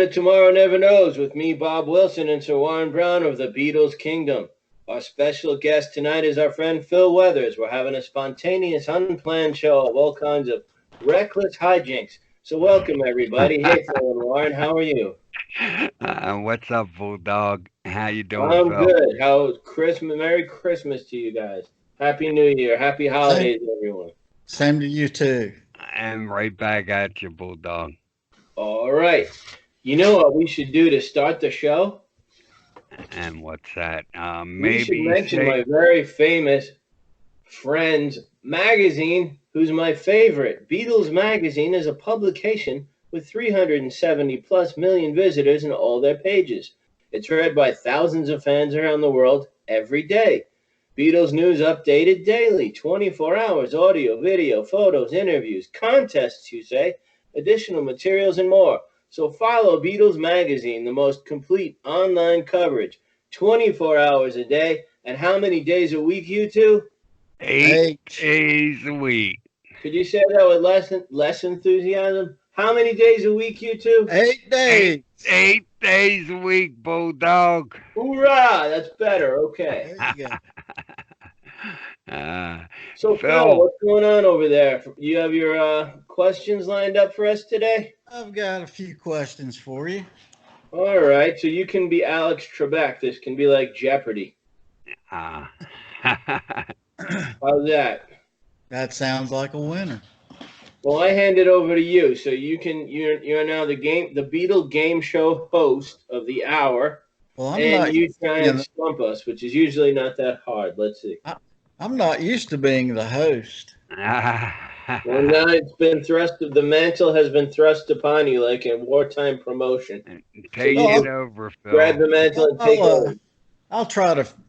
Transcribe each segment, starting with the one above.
to Tomorrow Never Knows with me, Bob Wilson, and Sir Warren Brown of the Beatles Kingdom. Our special guest tonight is our friend Phil Weathers. We're having a spontaneous, unplanned show of all kinds of reckless hijinks. So welcome, everybody. Hey, Phil and Warren, how are you? What's up, Bulldog? How you doing, I'm Phil? good. How's Christmas? Merry Christmas to you guys. Happy New Year. Happy Same, holidays, everyone. same to you too. And right back at you, Bulldog. All right. You know what we should do to start the show? And what's that? We should Maybe mention say, my very famous Friends magazine, who's my favorite. Beatles magazine is a publication with 370 plus million visitors in all their pages. It's read by thousands of fans around the world every day. Beatles news updated daily, 24 hours, audio, video, photos, interviews, contests, you say, additional materials, and more. So follow Beatles Magazine, the most complete online coverage, 24 hours a day. And how many days a week, you two? eight Eight, days a week. Could you say that with less enthusiasm? How many days a week, you two? 8 days. Eight days a week, Bulldog. Hoorah! That's better. Okay. There you go. uh, So, Phil, Phil, what's going on over there? You have your questions lined up for us today? I've got a few questions for you. All right. So you can be Alex Trebek. This can be like Jeopardy. uh, How's that? That sounds like a winner. Well, I hand it over to you, so you can. You're now the Beatle game show host of the hour, Well, and you try you and know, stump us, which is usually not that hard. Let's see. I'm not used to being the host. Well, now the mantle has been thrust upon you like a wartime promotion. So take you Well, it can over, grab Phil. the mantle and take I'll, over.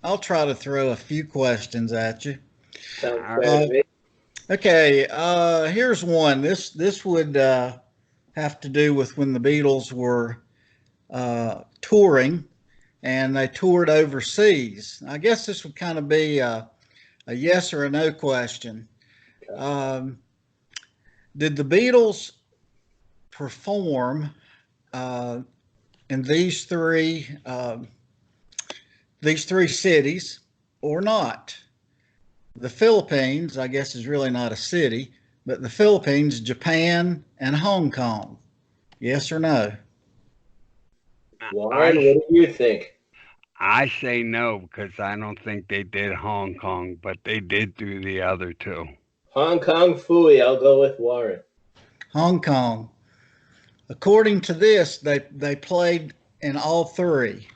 I'll try to throw a few questions at you. Sounds All fair right. to me. Okay, here's one. This would have to do with when the Beatles were touring, and they toured overseas. I guess this would kind of be a yes or a no question. Um, did the Beatles perform uh, in these three cities or not? The Philippines, I guess, is really not a city, but the Philippines, Japan, and Hong Kong. Yes or no? Warren, I, what do you think? I say no because I don't think they did Hong Kong, but they did do the other two. Hong Kong Fooey, I'll go with Warren. Hong Kong. According to this, they played in all three.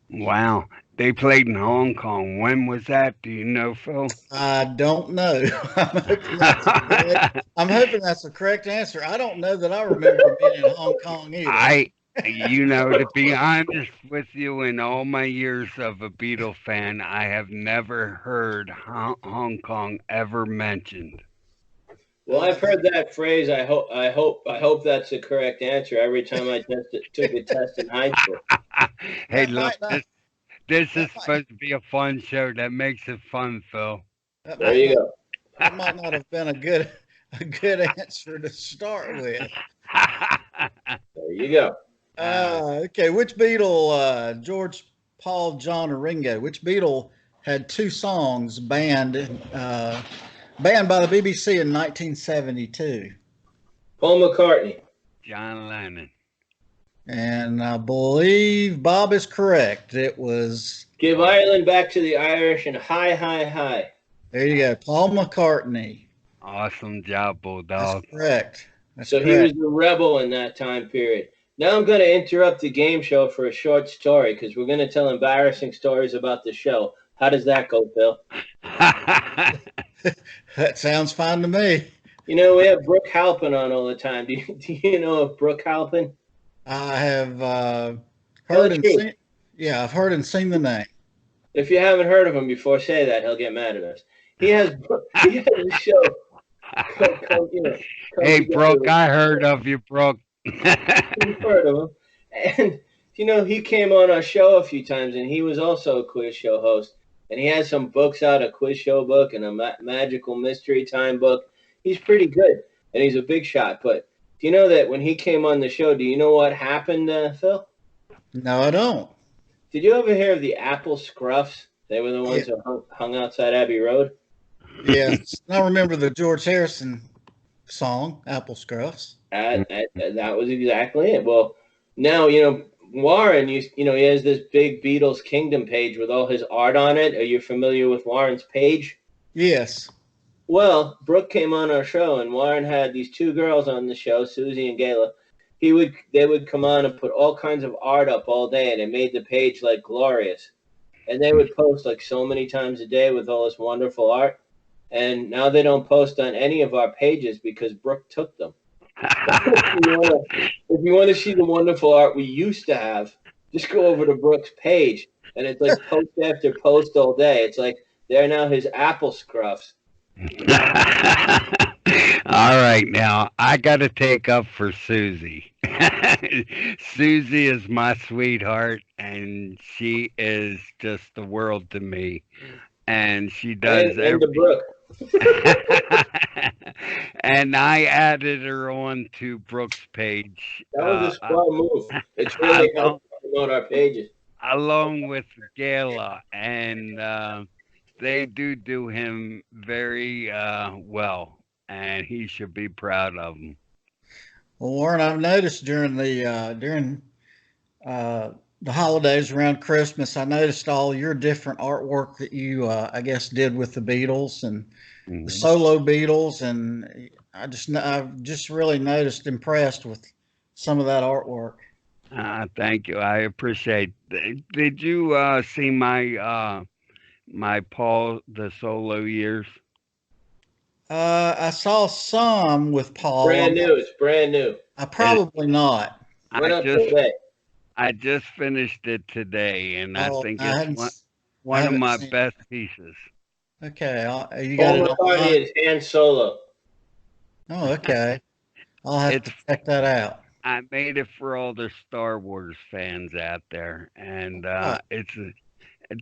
Wow. They played in Hong Kong. When was that? Do you know, Phil? I don't know. I'm hoping that's the correct answer. I don't know that I remember being in Hong Kong either. I, to be honest with you, in all my years of a Beatle fan, I have never heard Hong Kong ever mentioned. Well, I've heard that phrase. I hope that's the correct answer every time I took a test in high school. Hey, That look, might not. this That is might. supposed to be a fun show. That makes it fun, Phil. That There might you not. go. That might not have been a good answer to start with. There you go. Okay, which Beatle? George, Paul, John, or Ringo? Which Beatle had two songs banned by the BBC in 1972? Paul McCartney. John Lennon. And I believe Bob is correct. It was, Give Ireland back to the Irish and hi, hi, hi. there you go, Paul McCartney. Awesome job, That's Bulldog. correct. That's So he was correct. the rebel in that time period. Now I'm going to interrupt the game show for a short story because we're going to tell embarrassing stories about the show. How does that go, Phil? That sounds fine to me. You know, we have Brooke Halpin on all the time. Do you know of Brooke Halpin? I have Tell heard the and truth. seen. Yeah, I've heard and seen the name. If you haven't heard of him before, say that. He'll get mad at us. He has a show come Hey, together Brooke, with I heard of you, Brooke. you've heard of him. And he came on our show a few times, and he was also a quiz show host. And he has some books out, a quiz show book and a magical mystery time book. He's pretty good, and he's a big shot. But Do you know that when he came on the show, do you know what happened, Phil? No, I don't. Did you ever hear of the Apple Scruffs? They were the Yeah, ones who hung outside Abbey Road. yes. I remember the George Harrison song, Apple Scruffs. That was exactly it. Well, now Warren. He has this big Beatles Kingdom page with all his art on it. Are you familiar with Warren's page? Yes. Well, Brooke came on our show, and Warren had these two girls on the show, Susie and Gayla. They would come on and put all kinds of art up all day, and it made the page like glorious. And they would post like so many times a day with all this wonderful art. And now they don't post on any of our pages because Brooke took them. If you want to see the wonderful art we used to have, just go over to Brooke's page, and it's like post after post all day. It's like they're now his Apple Scruffs. All right, now I got to take up for Susie. Susie is my sweetheart, and she is just the world to me. And she does And to every. Brooke. And I added her on to Brooks' page, That was a smart move. It's really along, helped promote our pages. along with Gala, and they do him very well, and he should be proud of them. Well, Warren, I've noticed during the holidays around Christmas, I noticed all your different artwork that you, I guess, did with the Beatles and the Mhm. solo Beatles, and I've just really noticed, impressed with some of that artwork. Thank you. I appreciate. Did you see my Paul the solo years? I saw some with Paul. Brand new. It's brand new. I It, probably not. Went I up just today. I just finished it today, and I Oh, think I it's haven't. I one of haven't my seen best it. pieces. Okay, you got Paul it McCartney online. is Han Solo. Oh, okay. I'll have It's to check that out. I made it for all the Star Wars fans out there, and Right.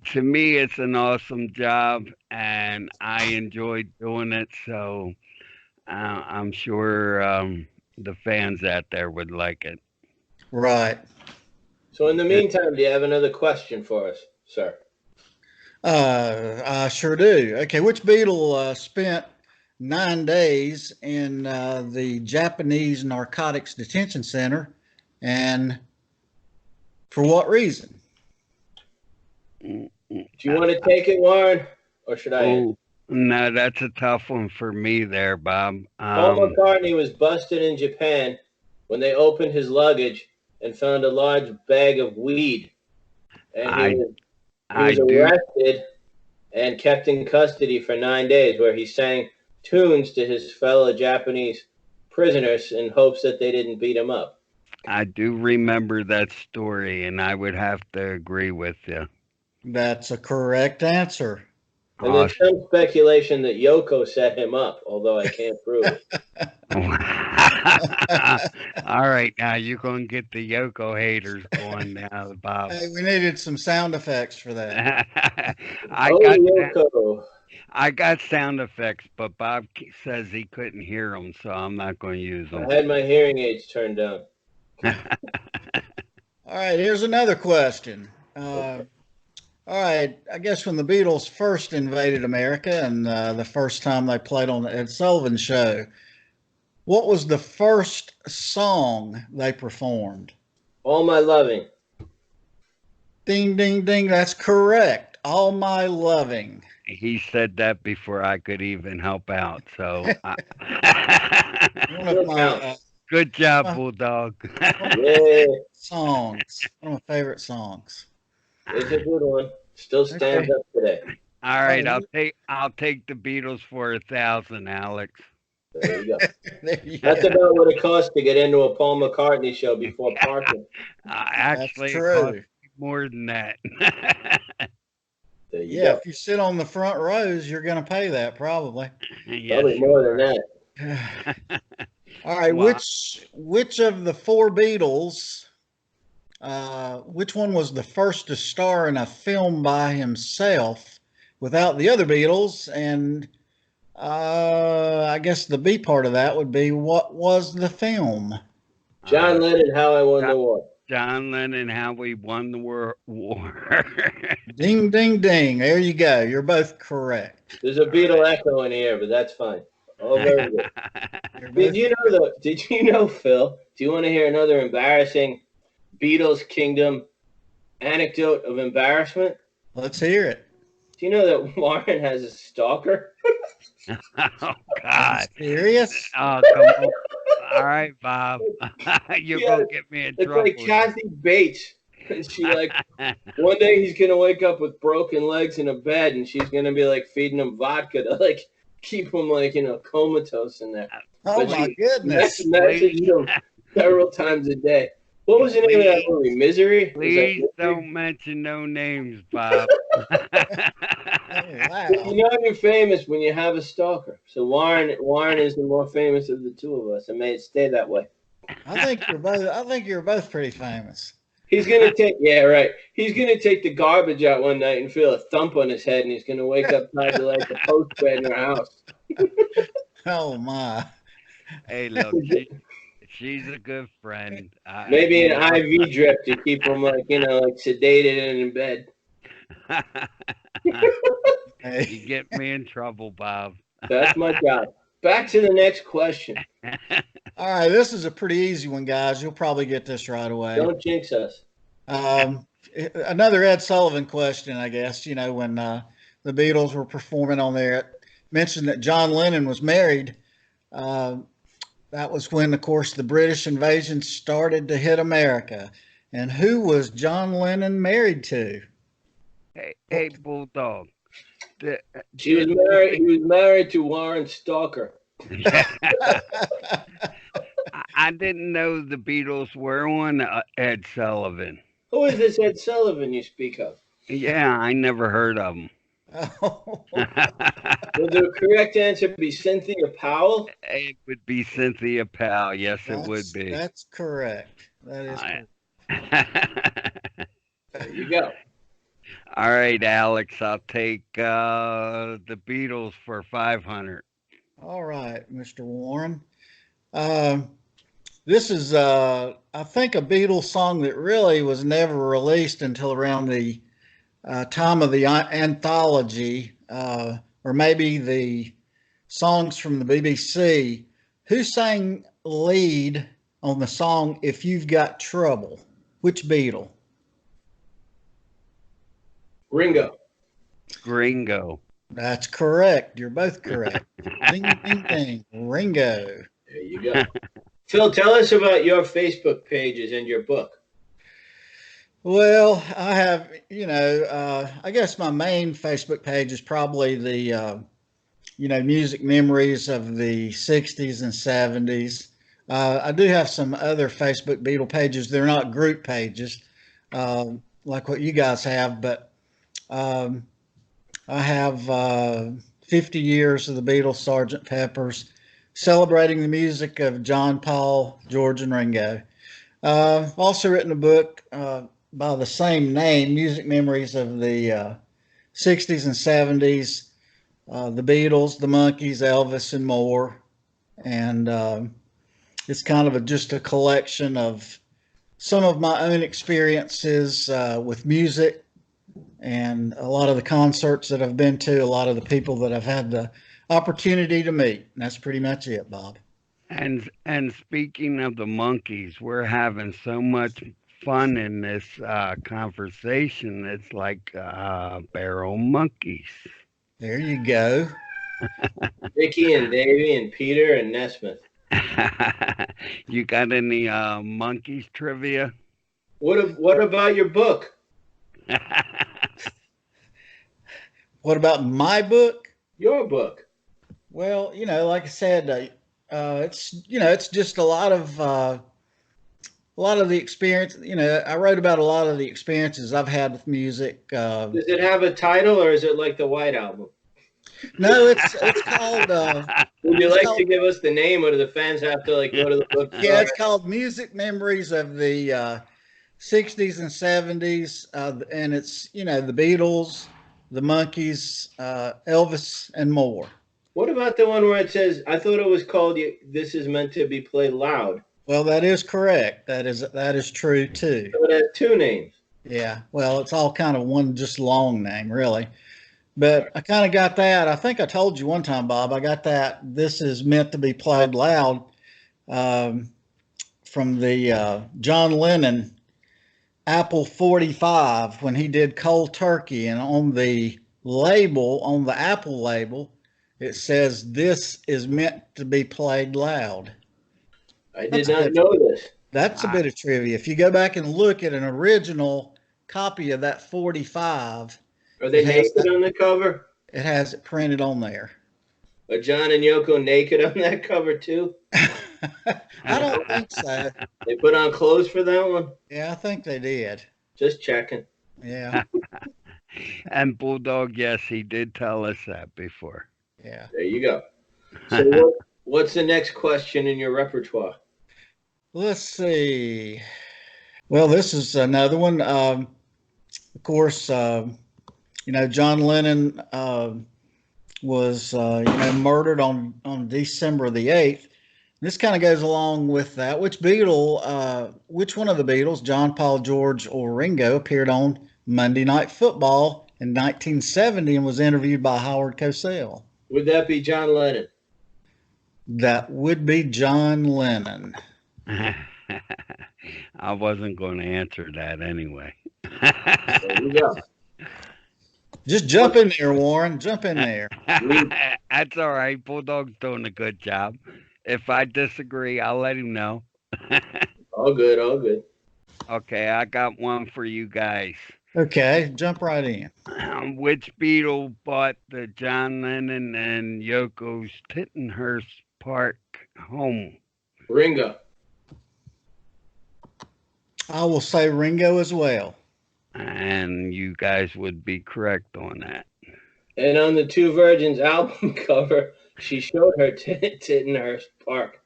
to me it's an awesome job, and I enjoy doing it. So I'm sure the fans out there would like it. Right. So in the meantime, do you have another question for us, sir? I sure do. Okay, which Beatle spent 9 days in the Japanese Narcotics Detention Center, and for what reason? Mm, mm, Do you want to take it, Warren, or should I answer? Oh, no, that's a tough one for me there, Bob. Paul McCartney was busted in Japan when they opened his luggage and found a large bag of weed, and he I was he I was do arrested and kept in custody for 9 days, where he sang tunes to his fellow Japanese prisoners in hopes that they didn't beat him up. I do remember that story, and I would have to agree with you. That's a correct answer. And there's Awesome. some speculation that Yoko set him up, although I can't prove it. All right, now you're going to get the Yoko haters going now, Bob. Hey, we needed some sound effects for that. I Oh, got Yoko. I got sound effects, but Bob says he couldn't hear them, so I'm not going to use them. I had my hearing aids turned down. All right, here's another question. All right, I guess when the Beatles first invaded America and the first time they played on the Ed Sullivan Show, what was the first song they performed? All my loving. Ding, ding, ding. That's correct. All My Loving. He said that before I could even help out, so One of Still my, counts. good job, uh, Bulldog. one of my Yeah, songs. One of my favorite songs. it's a good one. Still stands Okay. up today. All All right, right, I'll take the Beatles for 1,000, Alex. There you go. there you That's go. about what it costs to get into a Paul McCartney show before parking. That's Actually, it cost true. me more than that. There you Yeah, go. if you sit on the front rows, you're going to pay that probably. Yes, Probably you more than are. that. All right, Well, which of the four Beatles, which one was the first to star in a film by himself without the other Beatles, and I guess the B part of that would be what was the film? John Uh, Lennon, How I Won John, the War. John Lennon, How We Won the War. Ding, ding, ding. There you go. You're both correct. There's a All right. Beatle echo in the air, but that's fine. Oh, very good. You're Did both. you know though? Did you know, Phil? Do you want to hear another embarrassing Beatles Kingdom anecdote of embarrassment? Let's hear it. Do you know that Warren has a stalker? Oh Are you God. serious? Oh, come on. All right, Bob. You're Yeah, gonna get me in it's like trouble here. Kathy Bates. And she like one day he's gonna wake up with broken legs in a bed, and she's gonna be like feeding him vodka to like keep him like comatose in there. Oh But my she goodness. Please, messaged him several times a day. What was the name of that please, movie? Misery? Was that please Misery? don't mention no names, Bob. Oh You wow. know you're famous when you have a stalker. So Warren is the more famous of the two of us, and may it stay that way. I think you're both pretty famous. He's gonna take yeah, right. He's gonna take the garbage out one night and feel a thump on his head, and he's gonna wake up tied to like the post bed in your house. Oh my. Hey, look, she's a good friend. Maybe You an know, IV drip to keep him like like sedated and in bed. you Hey. get me in trouble, Bob. That's my job. Back to the next question. All right, this is a pretty easy one, guys. You'll probably get this right away. Don't jinx us. Um, Another Ed Sullivan question, I guess. You know, when the Beatles were performing on there, it mentioned that John Lennon was married. Uh, that was when, of course, the British invasion started to hit America. And who was John Lennon married to? Hey, Bulldog. Did, She was did the married. He was married to Warren Stalker. yeah, I didn't know the Beatles were on Ed Sullivan. Who is this Ed Sullivan you speak of? Yeah, I never heard of him. Oh, Would the correct answer be Cynthia Powell? It would be Cynthia Powell. Yes, it would that's be. that's correct. That is I- correct. There you go. All right, Alex, I'll take the Beatles for 500. All right, Mr. Warren. Um, This is, I think, a Beatles song that really was never released until around the time of the anthology, or maybe the songs from the BBC. Who sang lead on the song "If You've Got Trouble"? Which Beatle? Ringo. Gringo. That's correct. You're both correct. Ding, ding, ding. Ringo. There you go. Phil, tell us about your Facebook pages and your book. Well, I have, I guess my main Facebook page is probably the music memories of the 60s and 70s. I do have some other Facebook Beatle pages. They're not group pages like what you guys have, but um, I have 50 years of the Beatles, Sergeant Pepper's, celebrating the music of John, Paul, George, and Ringo. I've also written a book by the same name, Music Memories of the 60s and 70s, the Beatles, the Monkees, Elvis, and more. And it's kind of just a collection of some of my own experiences with music and a lot of the concerts that I've been to, a lot of the people that I've had the opportunity to meet. And that's pretty much it, Bob. And speaking of the monkeys, we're having so much fun in this conversation. It's like barrel monkeys. There you go. Vicky and Davy and Peter and Nesmith. You got any monkeys trivia? What about your book? What about my book? Your book. Well, like I said, it's just a lot of the experience. I wrote about a lot of the experiences I've had with music. Does it have a title or is it like the White Album? No, it's called Would you it's like to called give us the name, or do the fans have to like go to the yeah, bookstore? it's called Music Memories of the '60s and '70s, and it's the Beatles, the Monkees, Elvis, and more. What about the one where it says, I thought it was called This Is Meant to Be Played Loud? Well, that is correct. That is true too. So it has two names. Yeah. Well, it's all kind of one just long name, really. All right. But I kind of got that. I think I told you one time, Bob. I got that. This is meant to be played loud um, from the John Lennon Apple 45 when he did Cold Turkey, and on the label, on the Apple label, it says this is meant to be played loud. I did That's a not bit. know this. That's a I, bit of trivia. If you go back and look at an original copy of that 45, Are it they has naked that. on the cover? It has it printed on there. Are John and Yoko naked on that cover too? I don't think so. They put on clothes for that one? Yeah, I think they did. Just checking. Yeah, and Bulldog, yes, he did tell us that before. yeah. There you go. So what's the next question in your repertoire? Let's see. Well, this is another one. Of course, John Lennon was murdered on December the 8th. This kind of goes along with that. Which one of the Beatles, John, Paul, George, or Ringo, appeared on Monday Night Football in 1970 and was interviewed by Howard Cosell? Would that be John Lennon? That would be John Lennon. I wasn't going to answer that anyway. There you go. Just jump in there, Warren. Jump in there. That's all right. Bulldog's doing a good job. If I disagree, I'll let him know. All good, all good. Okay, I got one for you guys. Okay, jump right in. Which Beatle bought the John Lennon and Yoko's Tittenhurst Park home? Ringo. I will say Ringo as well. And you guys would be correct on that. And on the Two Virgins album cover, she showed her Tittenhurst Park.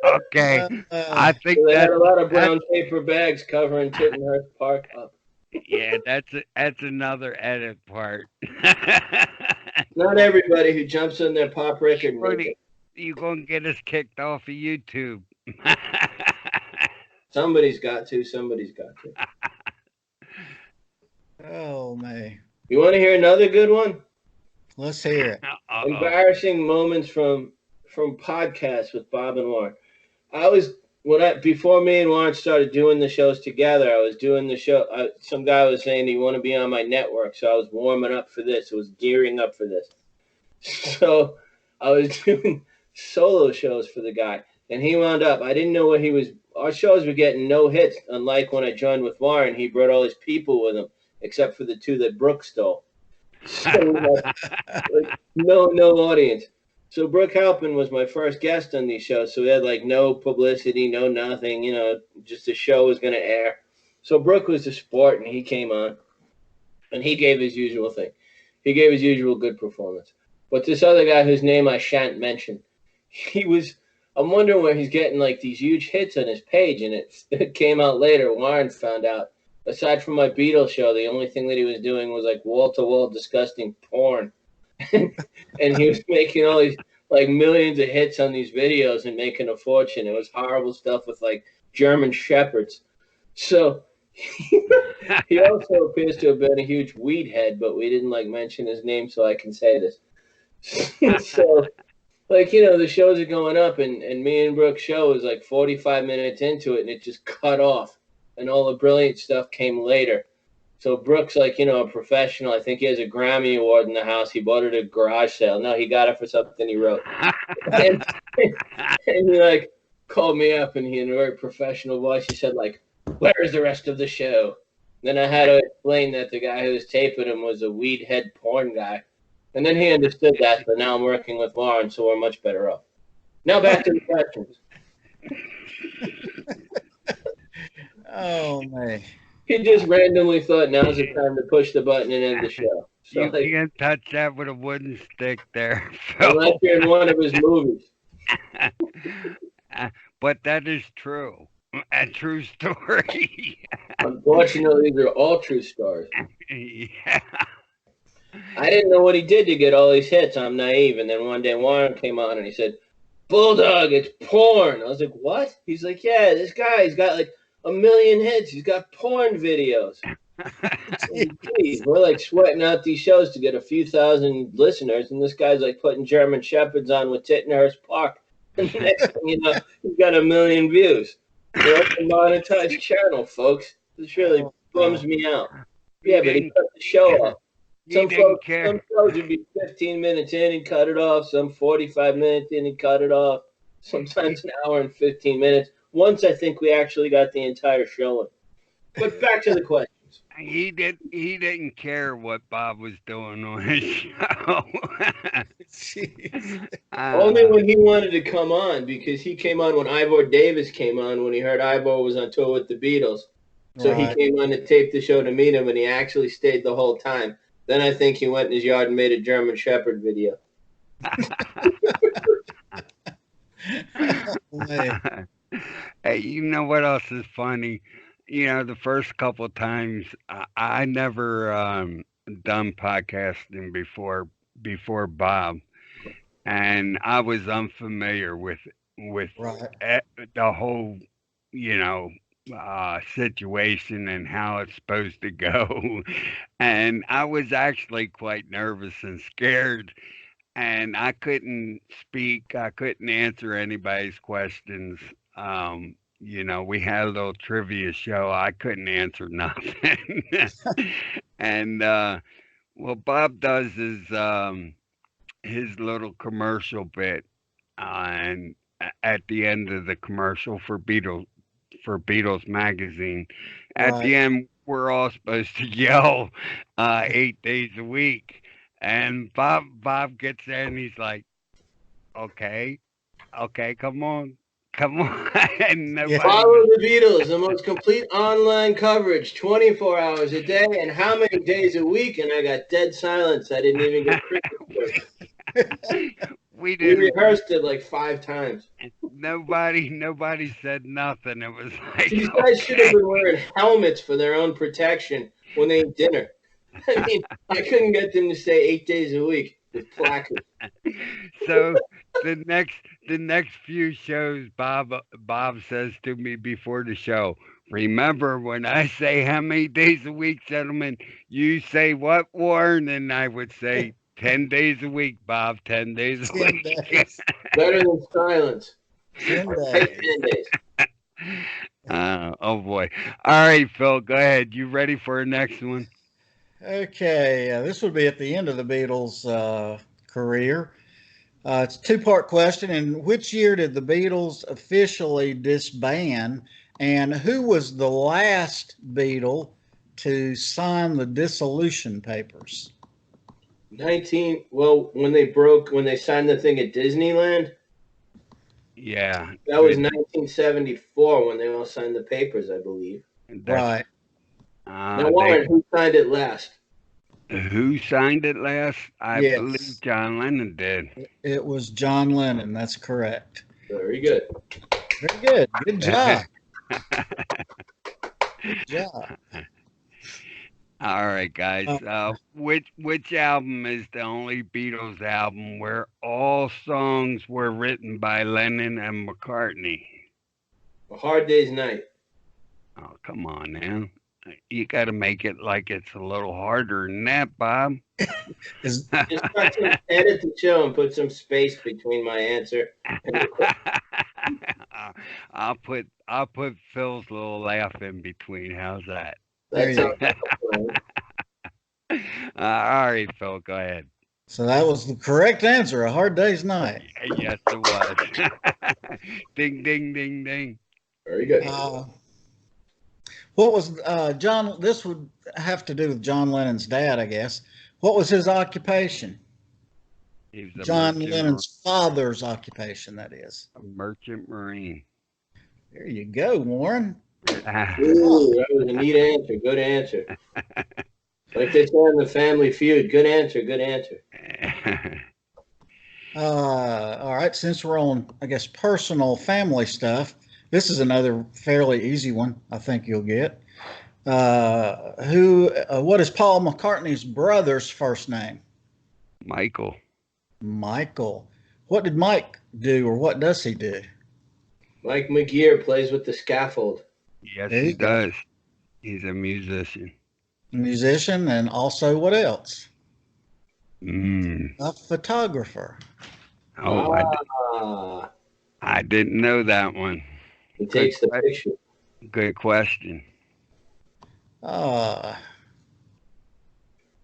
Okay, I think So they had that a lot of brown paper bags covering Tittenhurst Park up. yeah, that's another edit part. Not everybody who jumps on their pop record naked. You gonna get us kicked off of YouTube? Somebody's got to. Somebody's got to. Oh, man. You want to hear another good one? Let's hear it. Uh-oh. Embarrassing moments from podcasts with Bob and Warren. Before me and Warren started doing the shows together, I was doing the show. Some guy was saying, "Do you want to be on my network?" So I was warming up for this. I was gearing up for this. So I was doing solo shows for the guy, and he wound up. I didn't know what he was. Our shows were getting no hits, unlike when I joined with Warren. He brought all his people with him, except for the two that Brooke stole. So no audience. So Brooke Halpin was my first guest on these shows. So we had no publicity, no nothing, just the show was going to air. So Brooke was the sport, and he came on, and he gave his usual thing. He gave his usual good performance. But this other guy whose name I shan't mention, I'm wondering where he's getting these huge hits on his page, and it came out later. Warren found out. Aside from my Beatles show, the only thing that he was doing was wall-to-wall disgusting porn. And he was making all these millions of hits on these videos and making a fortune. It was horrible stuff with German shepherds. So he also appears to have been a huge weed head, but we didn't mention his name, so I can say this. So the shows are going up, and me and Brooke's show was 45 minutes into it, and it just cut off, and all the brilliant stuff came later. So Brooks, a professional. I think he has a Grammy Award in the house. He bought it at a garage sale. No, he got it for something he wrote. And he called me up, and he, in a very professional voice, he said "Where is the rest of the show?" Then I had to explain that the guy who was taping him was a weed head porn guy. And then he understood that, but now I'm working with Warren, so we're much better off. Now back to the questions. Oh, man. He just randomly thought now's the time to push the button and end the show. So, You can't touch that with a wooden stick there. unless you're in one of his movies. But that is true. A true story. Unfortunately, they're all true stories. Yeah. I didn't know what he did to get all these hits. I'm naive. And then one day Warren came on and he said, Bulldog, it's porn. I was like, what? He's like, yeah, this guy, he's got like 1 million hits. He's got porn videos. Geez, we're like sweating out these shows to get a few thousand listeners, and this guy's like putting German Shepherds on with Tittenhurst Park. And the next thing you know, he's got 1 million views. We're up a monetized channel, folks. This really bums me out. Yeah, but he cut the show off. Some shows would be 15 minutes in and cut it off. Some 45 minutes in and cut it off. Sometimes an hour and 15 minutes. Once I think we actually got the entire show in. But back to the question. He didn't care what Bob was doing on his show. Only when he wanted to come on, because he came on when Ivor Davis came on, when he heard Ivor was on tour with the Beatles. So he came on to tape the show to meet him, and he actually stayed the whole time. Then I think he went in his yard and made a German Shepherd video. Hey, you know what else is funny? You know, the first couple times I never done podcasting before Bob, and I was unfamiliar with the whole, you know, situation and how it's supposed to go, and I was actually quite nervous and scared, and I couldn't speak. I couldn't answer anybody's questions. You know, we had a little trivia show. I couldn't answer nothing. And what Bob does is his little commercial bit, and at the end of the commercial for Beatles magazine, at the end we're all supposed to yell 8 days a week, and Bob gets there and he's like, okay, come on. Come on. Follow the Beatles, the most complete online coverage, 24 hours a day, and how many days a week? And I got dead silence. I didn't even get cricket. We rehearsed it like 5 times. Nobody said nothing. It was like, these guys should have been wearing helmets for their own protection when they eat dinner. I mean, I couldn't get them to say 8 days a week with placards. So the next few shows, Bob says to me before the show, remember when I say how many days a week, gentlemen, you say what, Warren? And I would say 10 days a week, Bob, 10 days a week. Days. Better than silence. 10 days. 10 days. Oh boy. All right, Phil, go ahead. You ready for the next one? Okay, this would be at the end of the Beatles' career. It's a 2-part question. In which year did the Beatles officially disband, and who was the last Beatle to sign the dissolution papers? When they signed the thing at Disneyland? Yeah. That was 1974 when they all signed the papers, I believe. Right. Now, Warren, who signed it last? Who signed it last? I believe John Lennon did. It was John Lennon. That's correct. Very good. Very good. Good job. Good job. All right, guys. Which album is the only Beatles album where all songs were written by Lennon and McCartney? A Hard Day's Night. Oh, come on now. You got to make it like it's a little harder than that, Bob. Just edit the show and put some space between my answer and the I'll put Phil's little laugh in between. How's that? That's all right, Phil, go ahead. So that was the correct answer. A Hard Day's Night. Yes, it was. Ding, ding, ding, ding. Very good. What was John? This would have to do with John Lennon's dad, I guess. What was his occupation? He was John Lennon's father's occupation, that is. A merchant marine. There you go, Warren. Ooh, that was a neat answer. Good answer. Like they say in the Family Feud. Good answer. Good answer. All right. Since we're on, I guess, personal family stuff, this is another fairly easy one. I think you'll get. What is Paul McCartney's brother's first name? Michael. Michael. What did Mike do, or what does he do? Mike McGear plays with the scaffold. Yes, There he you go. does. He's a musician. Musician, and also what else? Mm. A photographer. Oh, Ah, I didn't know that one. he Good, takes the picture. good question. Uh,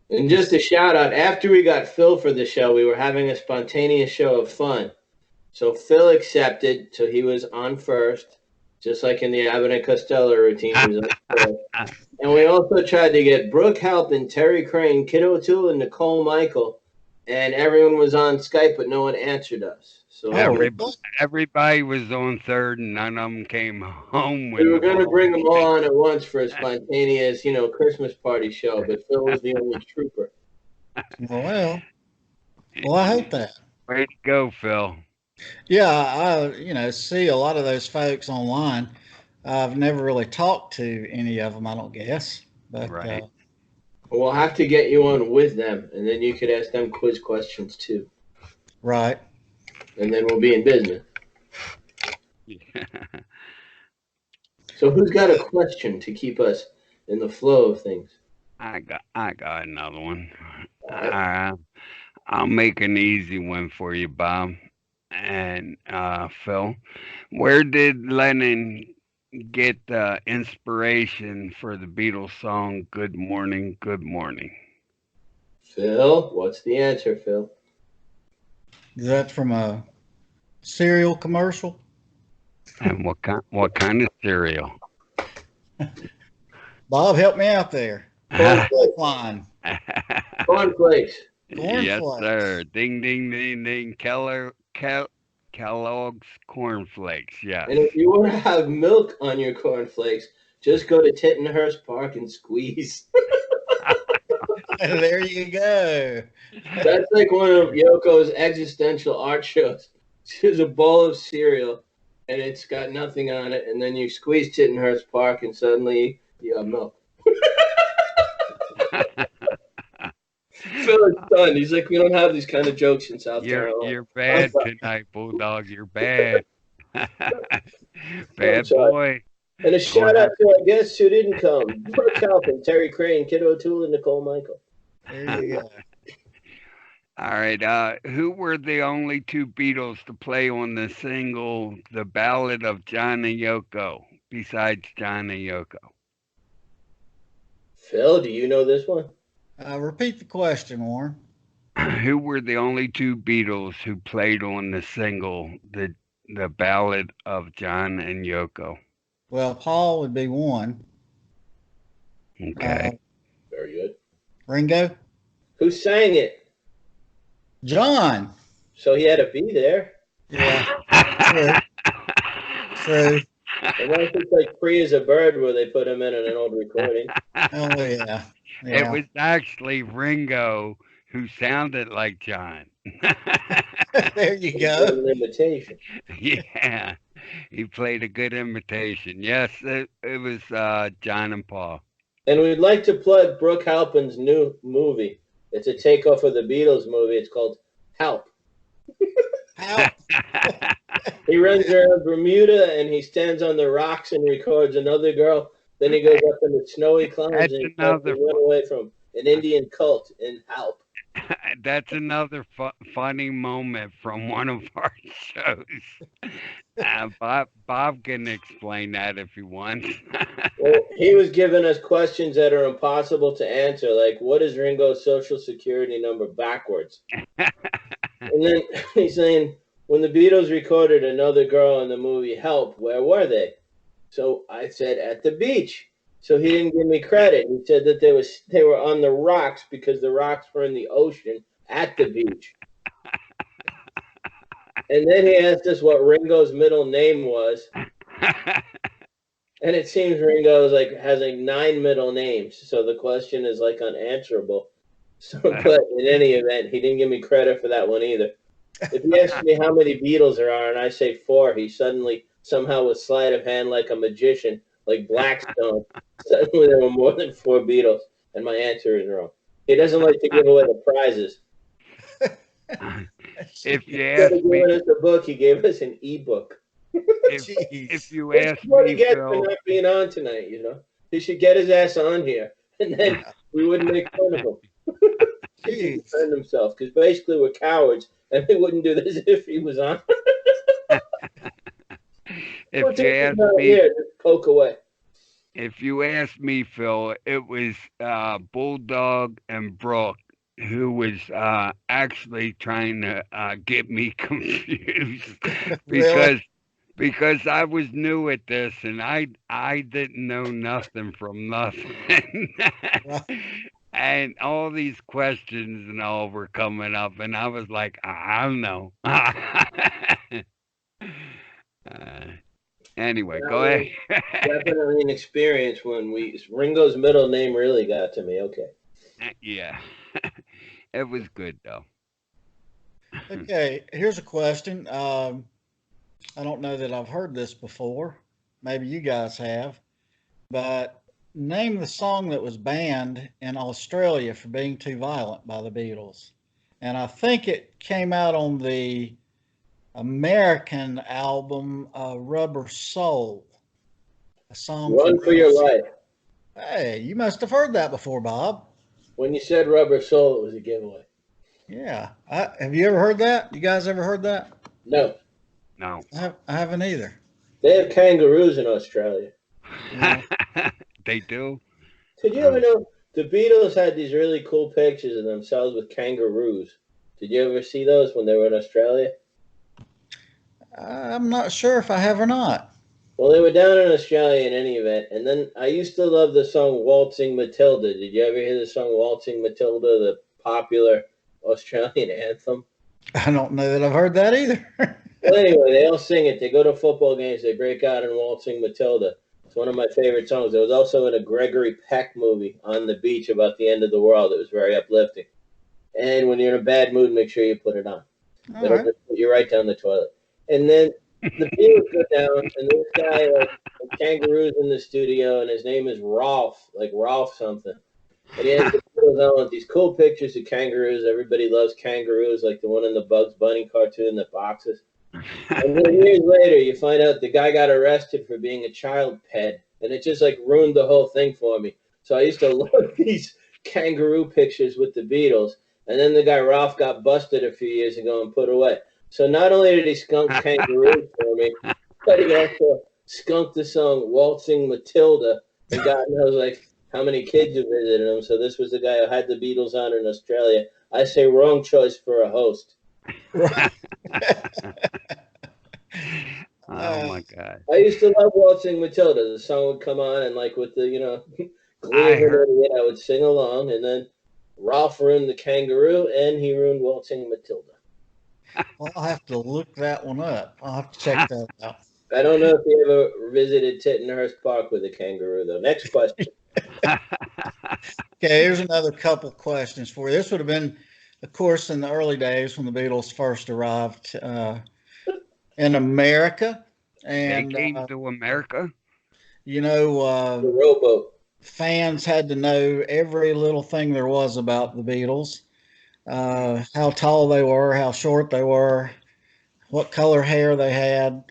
And just a shout out, after we got Phil for the show, we were having a spontaneous show of fun. So Phil accepted, so he was on first, just like in the Abbott and Costello routine. He was on first. And we also tried to get Brooke Halpin, Terry Crane, Kid O'Toole, and Nicole Michael. And everyone was on Skype, but no one answered us. So oh, Everybody was on third, and none of them came home we when were the going to ball. bring them all on at once for a spontaneous, Christmas party show, but Phil was the only trooper. well, I hope that. Way to go, Phil. Yeah, I see a lot of those folks online. I've never really talked to any of them, I don't guess. But Right. We'll have to get you on with them, and then you could ask them quiz questions too. right. And then we'll be in business. So who's got a question to keep us in the flow of things? I got another one. All right. I'll make an easy one for you, Bob and Phil. Where did Lennon get the inspiration for the Beatles song "Good Morning, Good Morning"? Phil, what's the answer, Phil? Is that from a cereal commercial? And what kind of cereal? Bob, help me out there. Lifeline. Cornflakes. Yes, Cornflakes. sir. Ding, ding, ding, ding. Kellogg's cornflakes. Yes. And if you want to have milk on your cornflakes, just go to Tittenhurst Park and squeeze. There you go. That's like one of Yoko's existential art shows. She has a bowl of cereal, and it's got nothing on it, and then you squeeze Tittenhurst Park, and suddenly you have milk. Phil is stunned. He's like, we don't have these kind of jokes in South Carolina. You're bad tonight, Bulldog. You're bad. I'm Bad sorry. boy. And a shout out to our guests who didn't come: Brooke Halpin, Terry Crane, Kid O'Toole, and Nicole Michael. There you go. All right. Who were the only two Beatles to play on the single "The Ballad of John and Yoko" besides John and Yoko? Phil, do you know this one? Repeat the question, Warren. Who were the only two Beatles who played on the single "The Ballad of John and Yoko"? Well, Paul would be one. Okay. Very good. Ringo? Who sang it? John. So he had to be there. Yeah. True. Unless it's like "Free as a Bird," where they put him in an old recording. Oh, yeah. It was actually Ringo who sounded like John. There you He go. did an imitation. Yeah, he played a good imitation. Yes, it was John and Paul. And we'd like to plug Brooke Halpin's new movie. It's a takeoff of the Beatles movie. It's called Help. How? He runs around Bermuda and he stands on the rocks and records another girl. Then he goes up in the snowy climbs That's and he tries to another run away from an Indian cult in Help. That's another funny moment from one of our shows. Bob can explain that if he wants. Well, he was giving us questions that are impossible to answer, like what is Ringo's social security number backwards? And then he's saying, when the Beatles recorded Another Girl in the movie Help, where were they? So I said, at the beach. So he didn't give me credit. He said that they were on the rocks because the rocks were in the ocean at the beach. And then he asked us what Ringo's middle name was. And it seems Ringo has 9 middle names. So the question is unanswerable. So, but in any event, he didn't give me credit for that one either. If he asks me how many Beatles there are and I say 4, he suddenly, somehow with sleight of hand like a magician, like Blackstone, suddenly there were more than 4 Beatles, and my answer is wrong. He doesn't like to give away the prizes. If you Instead ask of me, giving us a book, he gave us an ebook. if Jeez. you This is ask what he me, gets for Phil, not being on tonight, you know. He should get his ass on here, and then we wouldn't make fun of him. He can Jeez. defend himself, because basically we're cowards, and we wouldn't do this if he was on. We'll if you take him ask out me, here, just poke away. if you ask me, Phil, it was Bulldog and Brooke who was actually trying to get me confused Really? because I was new at this and I didn't know nothing from nothing. Right. And all these questions and all were coming up, and I was like, I don't know. uh, anyway, That go was ahead. definitely an experience when Ringo's middle name really got to me. Okay. Yeah, it was good though. Okay, here's a question. I don't know that I've heard this before. Maybe you guys have. But name the song that was banned in Australia for being too violent by the Beatles. And I think it came out on the American album Rubber Soul, a song from Run for your Beatles. life. Hey, you must have heard that before, Bob. When you said Rubber Soul, it was a giveaway. Yeah. Have you ever heard that? You guys ever heard that? No, No. I haven't either. they have kangaroos in Australia. Yeah. They do. Did you ever Oh, know the Beatles had these really cool pictures of themselves with kangaroos? Did you ever see those when they were in Australia? I'm not sure if I have or not. Well, they were down in Australia in any event, and then I used to love the song Waltzing Matilda. Did you ever hear the song Waltzing Matilda, the popular Australian anthem? I don't know that I've heard that either. Well, anyway, they all sing it. They go to football games, they break out in Waltzing Matilda. It's one of my favorite songs. It was also in a Gregory Peck movie on the beach about the end of the world. It was very uplifting. And when you're in a bad mood, make sure you put it on. All It'll right. just put you right down the toilet. And then the Beatles go down, and this guy, like, kangaroos in the studio, and his name is Rolf, like Rolf something. And he has the Beatles on with these cool pictures of kangaroos. Everybody loves kangaroos, like the one in the Bugs Bunny cartoon that boxes. And then years later, you find out the guy got arrested for being a child pet, and it just like ruined the whole thing for me. So I used to love these kangaroo pictures with the Beatles, and then the guy Ralph got busted a few years ago and put away. So not only did he skunk kangaroos for me, but he also skunked the song "Waltzing Matilda," and God knows like how many kids who visited him. So this was the guy who had the Beatles on in Australia. I say wrong choice for a host. Right. oh Uh, my God. I used to love Waltzing Matilda. The song would come on, and like with the glee I of an heard idiot, I would sing along. And then Ralph ruined the kangaroo, and he ruined Waltzing Matilda. well, I'll have to look that one up. I'll have to check that out. I don't know if you ever visited Tittenhurst Park with a kangaroo, though. Next question. Okay, here's another couple questions for you. This would have been, of course, in the early days when the Beatles first arrived in America. they And, came to America. you know, The rowboat. fans had to know every little thing there was about the Beatles, how tall they were, how short they were, what color hair they had.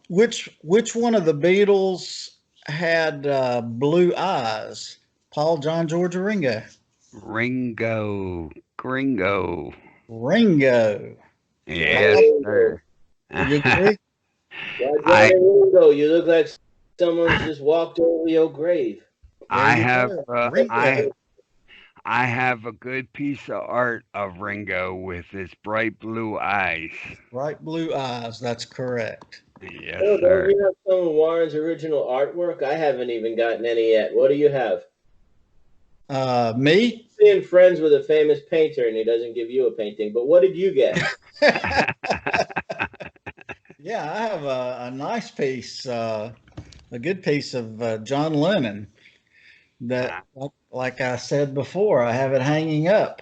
Which one of the Beatles had blue eyes? Paul, John, George, or Ringo? Ringo, Gringo. Ringo. Yes, Bob, Ringo. sir. you agree? Why, I Johnny Ringo, you look like someone's just walked over your grave. There I you have go. Ringo. I have a good piece of art of Ringo with his bright blue eyes. Bright blue eyes. That's correct. Yes, Phil, don't sir. you have some of Warren's original artwork? I haven't even gotten any yet. What do you have? Me? Being friends with a famous painter and he doesn't give you a painting, but what did you get? Yeah, I have a nice piece, a good piece of John Lennon that, like I said before, I have it hanging up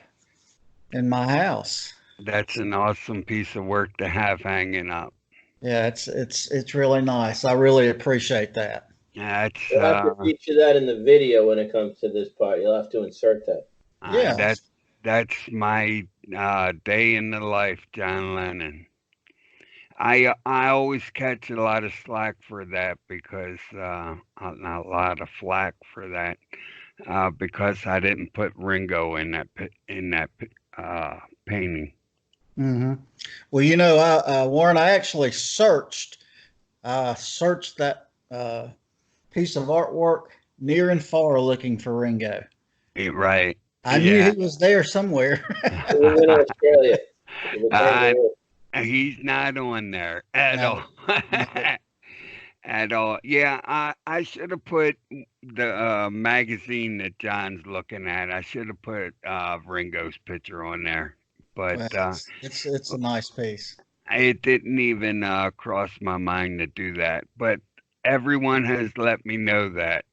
in my house. That's an awesome piece of work to have hanging up. Yeah, it's really nice. I really appreciate that. That's We'll have to feature that in the video when it comes to this part. You'll have to insert that. Yeah, that that's my Day in the Life, John Lennon. I always catch a lot of slack for that because not a lot of flack for that because I didn't put Ringo in that painting. Hmm. Well, Warren, I actually searched that piece of artwork near and far looking for Ringo. Right? I knew he Yeah. was there somewhere. He was in Australia with a uh, kangaroo. he's not on there at No, all. no. At all. Yeah, I should have put the magazine that John's looking at. I should have put Ringo's picture on there, but Well, it's a nice piece. it didn't even cross my mind to do that. But everyone has let me know that.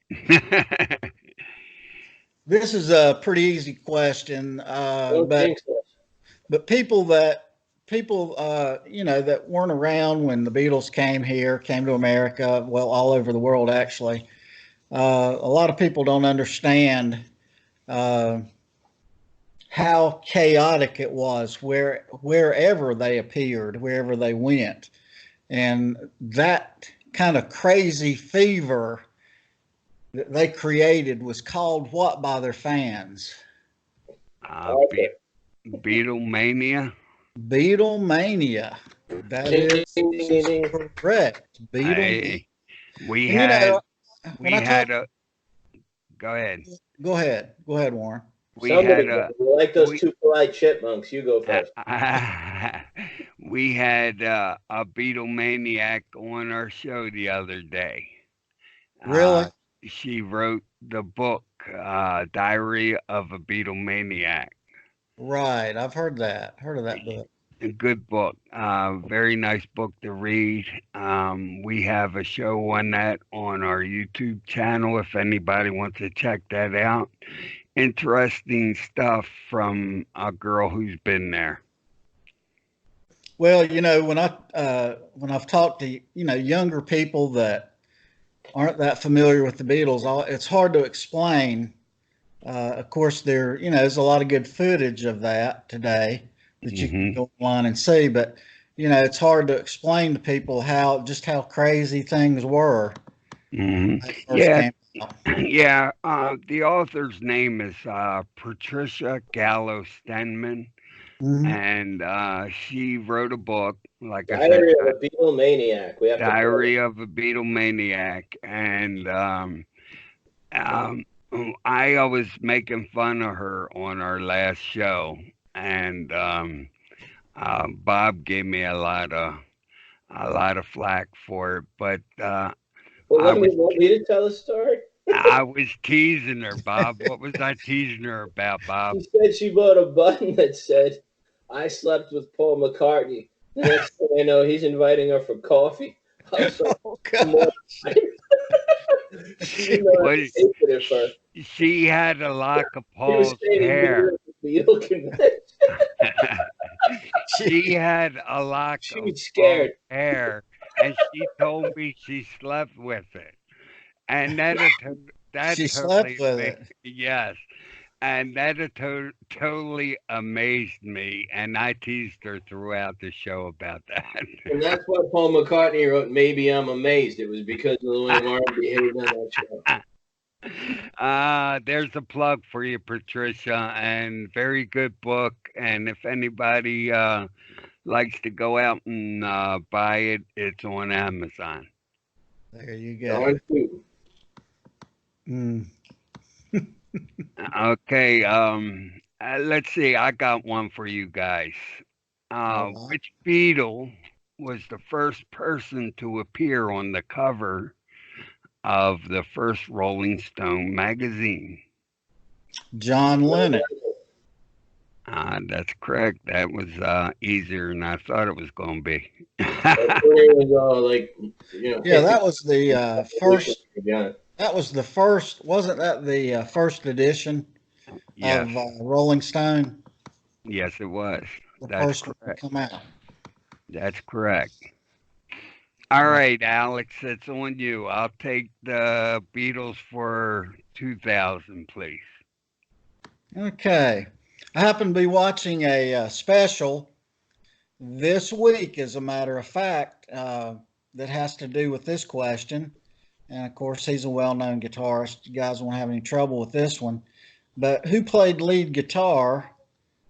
This is a pretty easy question, I don't but think so. people that weren't around when the Beatles came to America, well, all over the world actually. A lot of people don't understand uh, how chaotic it was wherever they appeared, wherever they went, and that kind of crazy fever that they created was called what by their fans? Be- Arthur. Beatlemania. Beatlemania. That Ding, ding, is ding, ding, ding. correct. Beatlemania. I we And had when we I talk, had a go ahead. go ahead, Warren. We had Somebody, a you like those we two polite chipmunks. You go first. we had a Beatlemaniac on our show the other day. Really? Uh, she wrote the book Diary of a Beatlemaniac. Right. I've heard that. Heard of that book. A good book, very nice book to read. We have a show on that on our YouTube channel if anybody wants to check that out. Interesting stuff from a girl who's been there. Well, when I've talked to younger people that aren't that familiar with the Beatles, it's hard to explain. Of course, there's a lot of good footage of that today that you can Hmm. go online and see, but it's hard to explain to people how crazy things were Hmm. when they first Yeah, came out. yeah. The author's name is Patricia Gallo Stenman, Hmm. and she wrote a book, like I said, Diary of a Beatlemaniac. We have to play it. Diary of a Beatlemaniac, and um, I was making fun of her on our last show, and Bob gave me a lot of flack for it, but Well, I was want me to tell a story? I was teasing her, Bob. What was I teasing her about, Bob? She said she bought a button that said, "I slept with Paul McCartney." The next thing I know, he's inviting her for coffee. I was like, Oh "More." God! She didn't know how What? to take it at first. She had a lock of He was Paul's saying he hair. was at the Beatle convention. She, She had a lock She of was Paul's scared. hair, and she told me she slept with it. And that she slept totally with made, it. yes, and that totally amazed me. And I teased her throughout the show about And that's why Paul McCartney wrote "Maybe I'm Amazed." It was because of the way Warren behaved on that show. that. There's a plug for you, Patricia, and very good book. And if anybody likes to go out and buy it, it's on Amazon. There you go. Darn tootin'. Mm. Okay, let's see. I got one for you guys. All right. Which Beatle was the first person to appear on the cover of the first Rolling Stone magazine? John Lennon. That's correct. That was easier than I thought it was going to be. That's when he was all like, Yeah, hissing. that was the first. Yeah. That was the first. Wasn't that the first edition Yes, of Rolling Stone? yes, it was. The That's first one to correct. come out. That's correct. All Right. right, Alex, it's on you. I'll take the Beatles for 2000, please. Okay. I happen to be watching a special this week, as a matter of fact, that has to do with this question. And of course, he's a well known guitarist. You guys won't have any trouble with this one. But who played lead guitar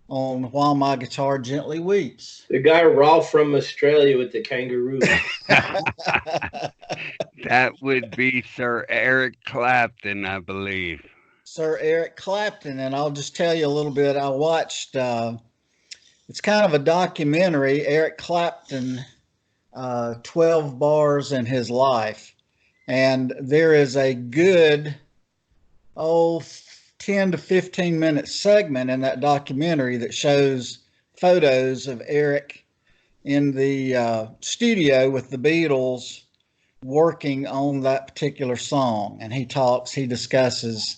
on While My Guitar Gently Weeps? The guy Rolf from Australia with the kangaroos. That would be Sir Eric Clapton, I believe. Sir Eric Clapton. And I'll just tell you a little bit. I watched, it's kind of a documentary, Eric Clapton, 12 Bars in His Life. And there is a good, oh, 10 to 15-minute segment in that documentary that shows photos of Eric in the studio with the Beatles working on that particular song. And he discusses,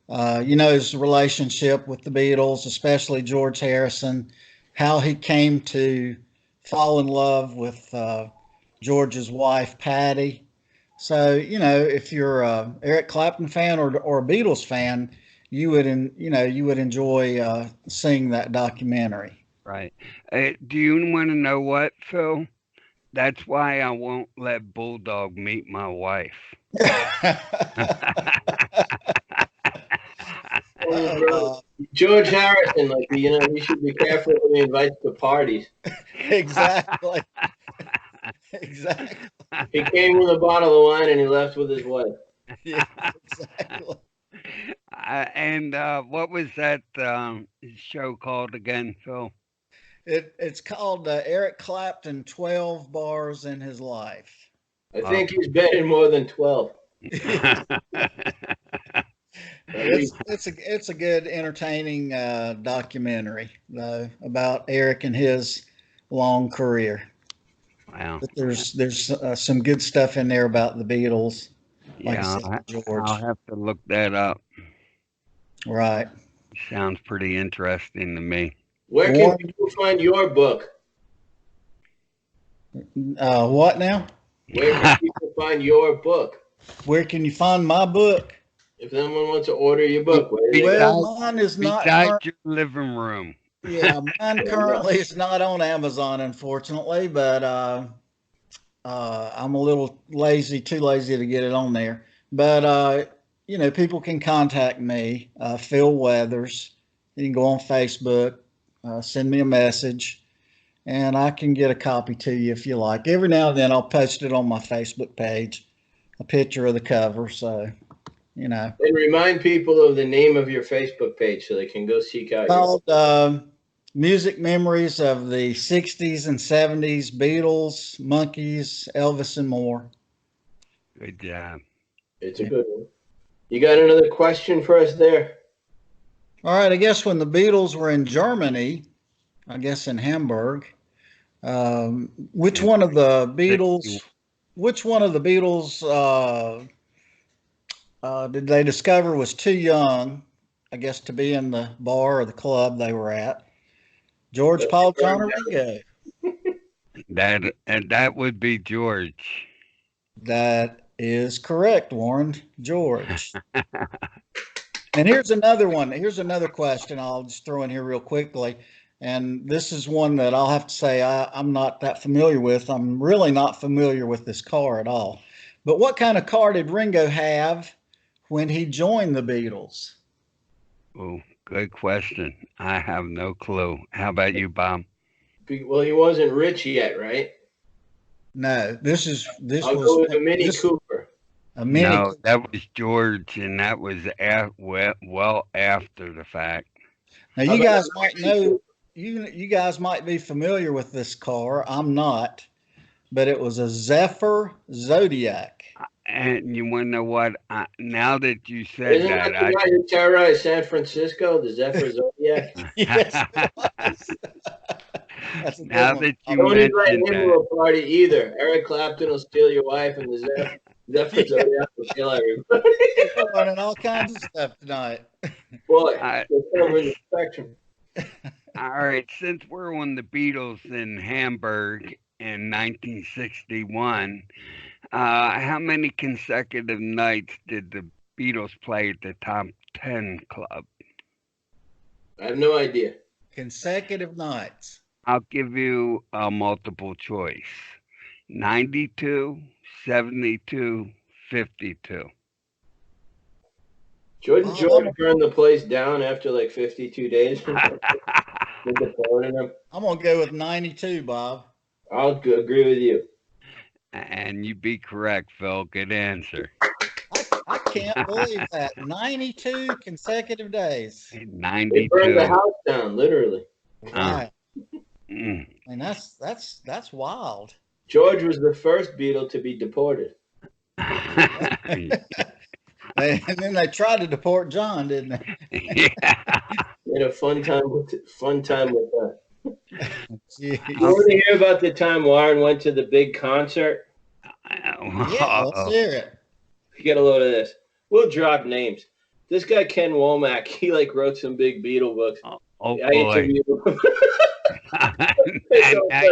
his relationship with the Beatles, especially George Harrison, how he came to fall in love with George's wife, Patty. So, if you're a Eric Clapton fan or a Beatles fan, you would enjoy seeing that documentary. Right. Do you want to know what, Phil? That's why I won't let Bulldog meet my wife. George Harrison, you should be careful when he invites to parties. Exactly. Exactly. He came with a bottle of wine and he left with his wife. Yeah, exactly. And what was that show called again, Phil? It's called Eric Clapton 12 Bars in His Life. I think he's been in more than 12. It's a good, entertaining documentary, though, about Eric and his long career. Wow. But there's some good stuff in there about the Beatles. Like Yeah, I said, George. I'll have to look that up. Right. Sounds pretty interesting to me. Where can people find your book? What now? Where can people find your book? Where can you find my book? If someone wants to order your book, Mine is not beside your living room. Yeah, mine currently is not on Amazon, unfortunately, but I'm a little lazy, too lazy to get it on there. But people can contact me, Phil Weathers. You can go on Facebook, send me a message, and I can get a copy to you if you like. Every now and then I'll post it on my Facebook page, a picture of the cover. So, And remind people of the name of your Facebook page so they can go seek out called Music Memories of the 60s and 70s, Beatles, Monkees, Elvis, and more. Good job. It's a good one. You got another question for us there? All right. I guess when the Beatles were in Germany, I guess in Hamburg, which one of the Beatles did they discover was too young, I guess, to be in the bar or the club they were at? George, Paul, John, or Ringo? That would be George. That is correct, Warren. George. And here's another one. Here's another question I'll just throw in here real quickly. And this is one that I'll have to say I'm not that familiar with. I'm really not familiar with this car at all. But what kind of car did Ringo have when he joined the Beatles? Oh, good question. I have no clue. How about you, Bob? Well, he wasn't rich yet, right? No, I'll go with a Mini Cooper. No, that was George, and that was well after the fact. Now you guys might know. You guys might be familiar with this car. I'm not, but it was a Zephyr Zodiac. And you want to know what? Now that you said Isn't that the guy who terrorized San Francisco, the Zephyr Zodiac? Yes. Now that you don't mentioned invite him that, to a party either. Eric Clapton will steal your wife, and the Zephyr Zodiac will kill everybody. We're learning all kinds of stuff tonight. Boy, they're covering the spectrum. All right, since we're on the Beatles in Hamburg in 1961, how many consecutive nights did the Beatles play at the Top 10 Club? I have no idea. Consecutive nights. I'll give you a multiple choice. 92, 72, 52. Jordan Bob, George burned the place down after like 52 days. With the porn in him. I'm gonna go with 92, Bob. I'll agree with you. And you be correct, Phil. Good answer. I can't believe that. 92 consecutive days. They burned the 92. house down, literally. Wow. Mm. And that's wild. George was the first Beatle to be deported. And then they tried to deport John, didn't they? Yeah. We had a fun time with that. Yeah, You want to hear about the time Warren went to the big concert? let's hear it. Get a load of this. We'll drop names. This guy Ken Womack, he like wrote some big Beatle books. Oh I boy. interviewed him. And now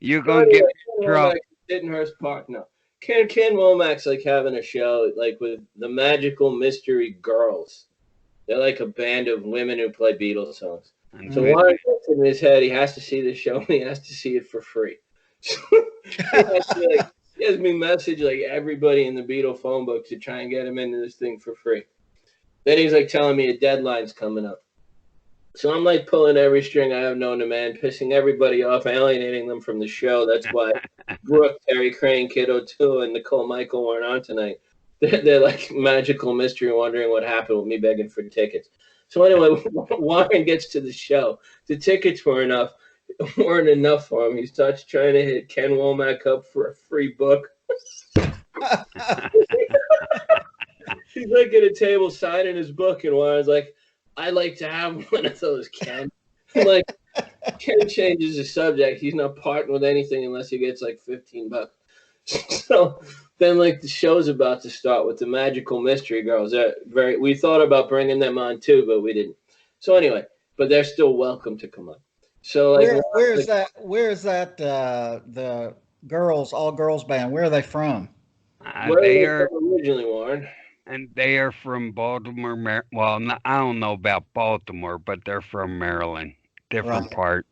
you're gonna get Ken trouble. Womack Tittenhurst Park. No, Ken Womack's like having a show like with the Magical Mystery Girls. They're like a band of women who play Beatles songs. So Warren gets in his head, he has to see the show and he has to see it for free. So he has me message like everybody in the Beatle phone book to try and get him into this thing for free. Then he's like telling me a deadline's coming up. So I'm like pulling every string I have known to man, pissing everybody off, alienating them from the show. That's why Brooke, Terry Crane, Kiddo 2, and Nicole Michael weren't on tonight. They're like magical mystery wondering what happened with me begging for tickets. So anyway, Warren gets to the show. The tickets weren't enough for him. He starts trying to hit Ken Womack up for a free book. He's like at a table signing his book, and Warren's like, I'd like to have one of those, Ken. Like, Ken changes the subject. He's not parting with anything unless he gets like $15. So then, like, the show's about to start with the Magical Mystery Girls. We thought about bringing them on too, but we didn't. So anyway, but they're still welcome to come on. So like, where's that the all girls band? Where are they from? Where They are are, they from originally, Warren? and they are from Baltimore. Well, I don't know about Baltimore, but they're from Maryland. Different Right. part.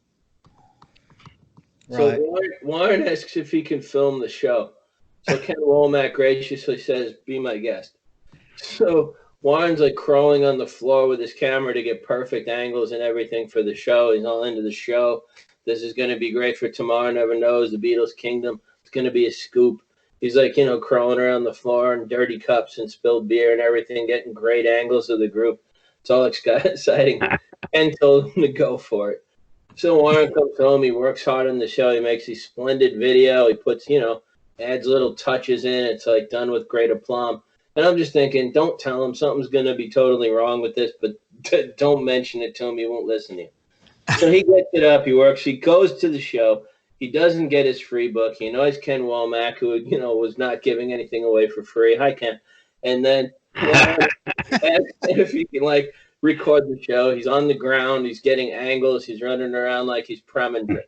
So Right. Warren asks if he can film the show. So Ken Womack graciously says, "Be my guest." So Warren's like crawling on the floor with his camera to get perfect angles and everything for the show. He's all into the show. This is going to be great for Tomorrow Never Knows, the Beatles Kingdom. It's going to be a scoop. He's like, crawling around the floor in dirty cups and spilled beer and everything, getting great angles of the group. It's all exciting. Ken told him to go for it. So Warren comes home. He works hard on the show. He makes these splendid video. He puts, adds little touches in. It's like done with great aplomb. And I'm just thinking, don't tell him something's going to be totally wrong with this, but don't mention it to him. He won't listen to you. So he gets it up. He works. He goes to the show. He doesn't get his free book. He annoys Ken Womack, who, was not giving anything away for free. Hi, Ken. And then Warren asks if he can, record the show. He's on the ground. He's getting angles. He's running around like he's Preminger.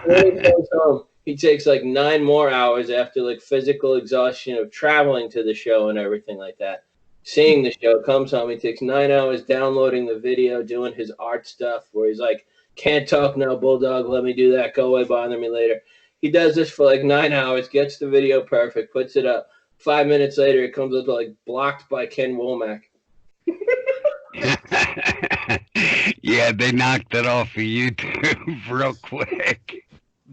When he goes home, he takes 9 more hours after physical exhaustion of traveling to the show and everything like that. Seeing the show, comes home. He takes 9 hours downloading the video, doing his art stuff where he's like, can't talk now, Bulldog. Let me do that. Go away, bother me later. He does this for 9 hours, gets the video perfect, puts it up. 5 minutes later, it comes up blocked by Ken Womack. Yeah, they knocked it off of YouTube real quick.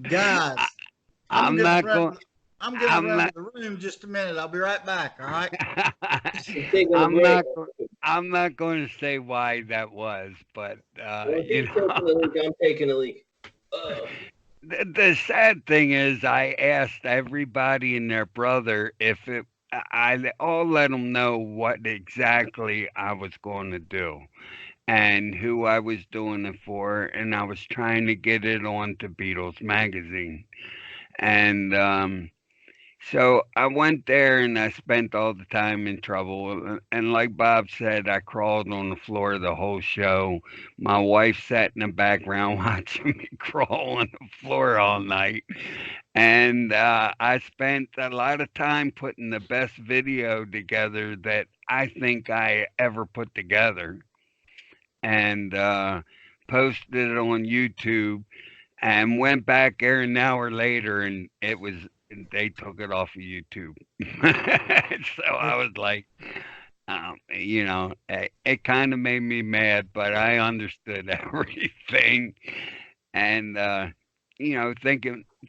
Guys, I'm not going. I'm going to run to the room just a minute. I'll be right back. All right. I'm not going to say why that was, but I'm taking a leak. The sad thing is, I asked everybody and their brother if I all let them know what exactly I was going to do and who I was doing it for, and I was trying to get it onto Beatles magazine. And so I went there and I spent all the time in trouble. And like Bob said, I crawled on the floor the whole show. My wife sat in the background watching me crawl on the floor all night. And I spent a lot of time putting the best video together that I think I ever put together. and posted it on YouTube, and went back there an hour later, and they took it off of YouTube. So I was like, it kind of made me mad, but I understood everything. And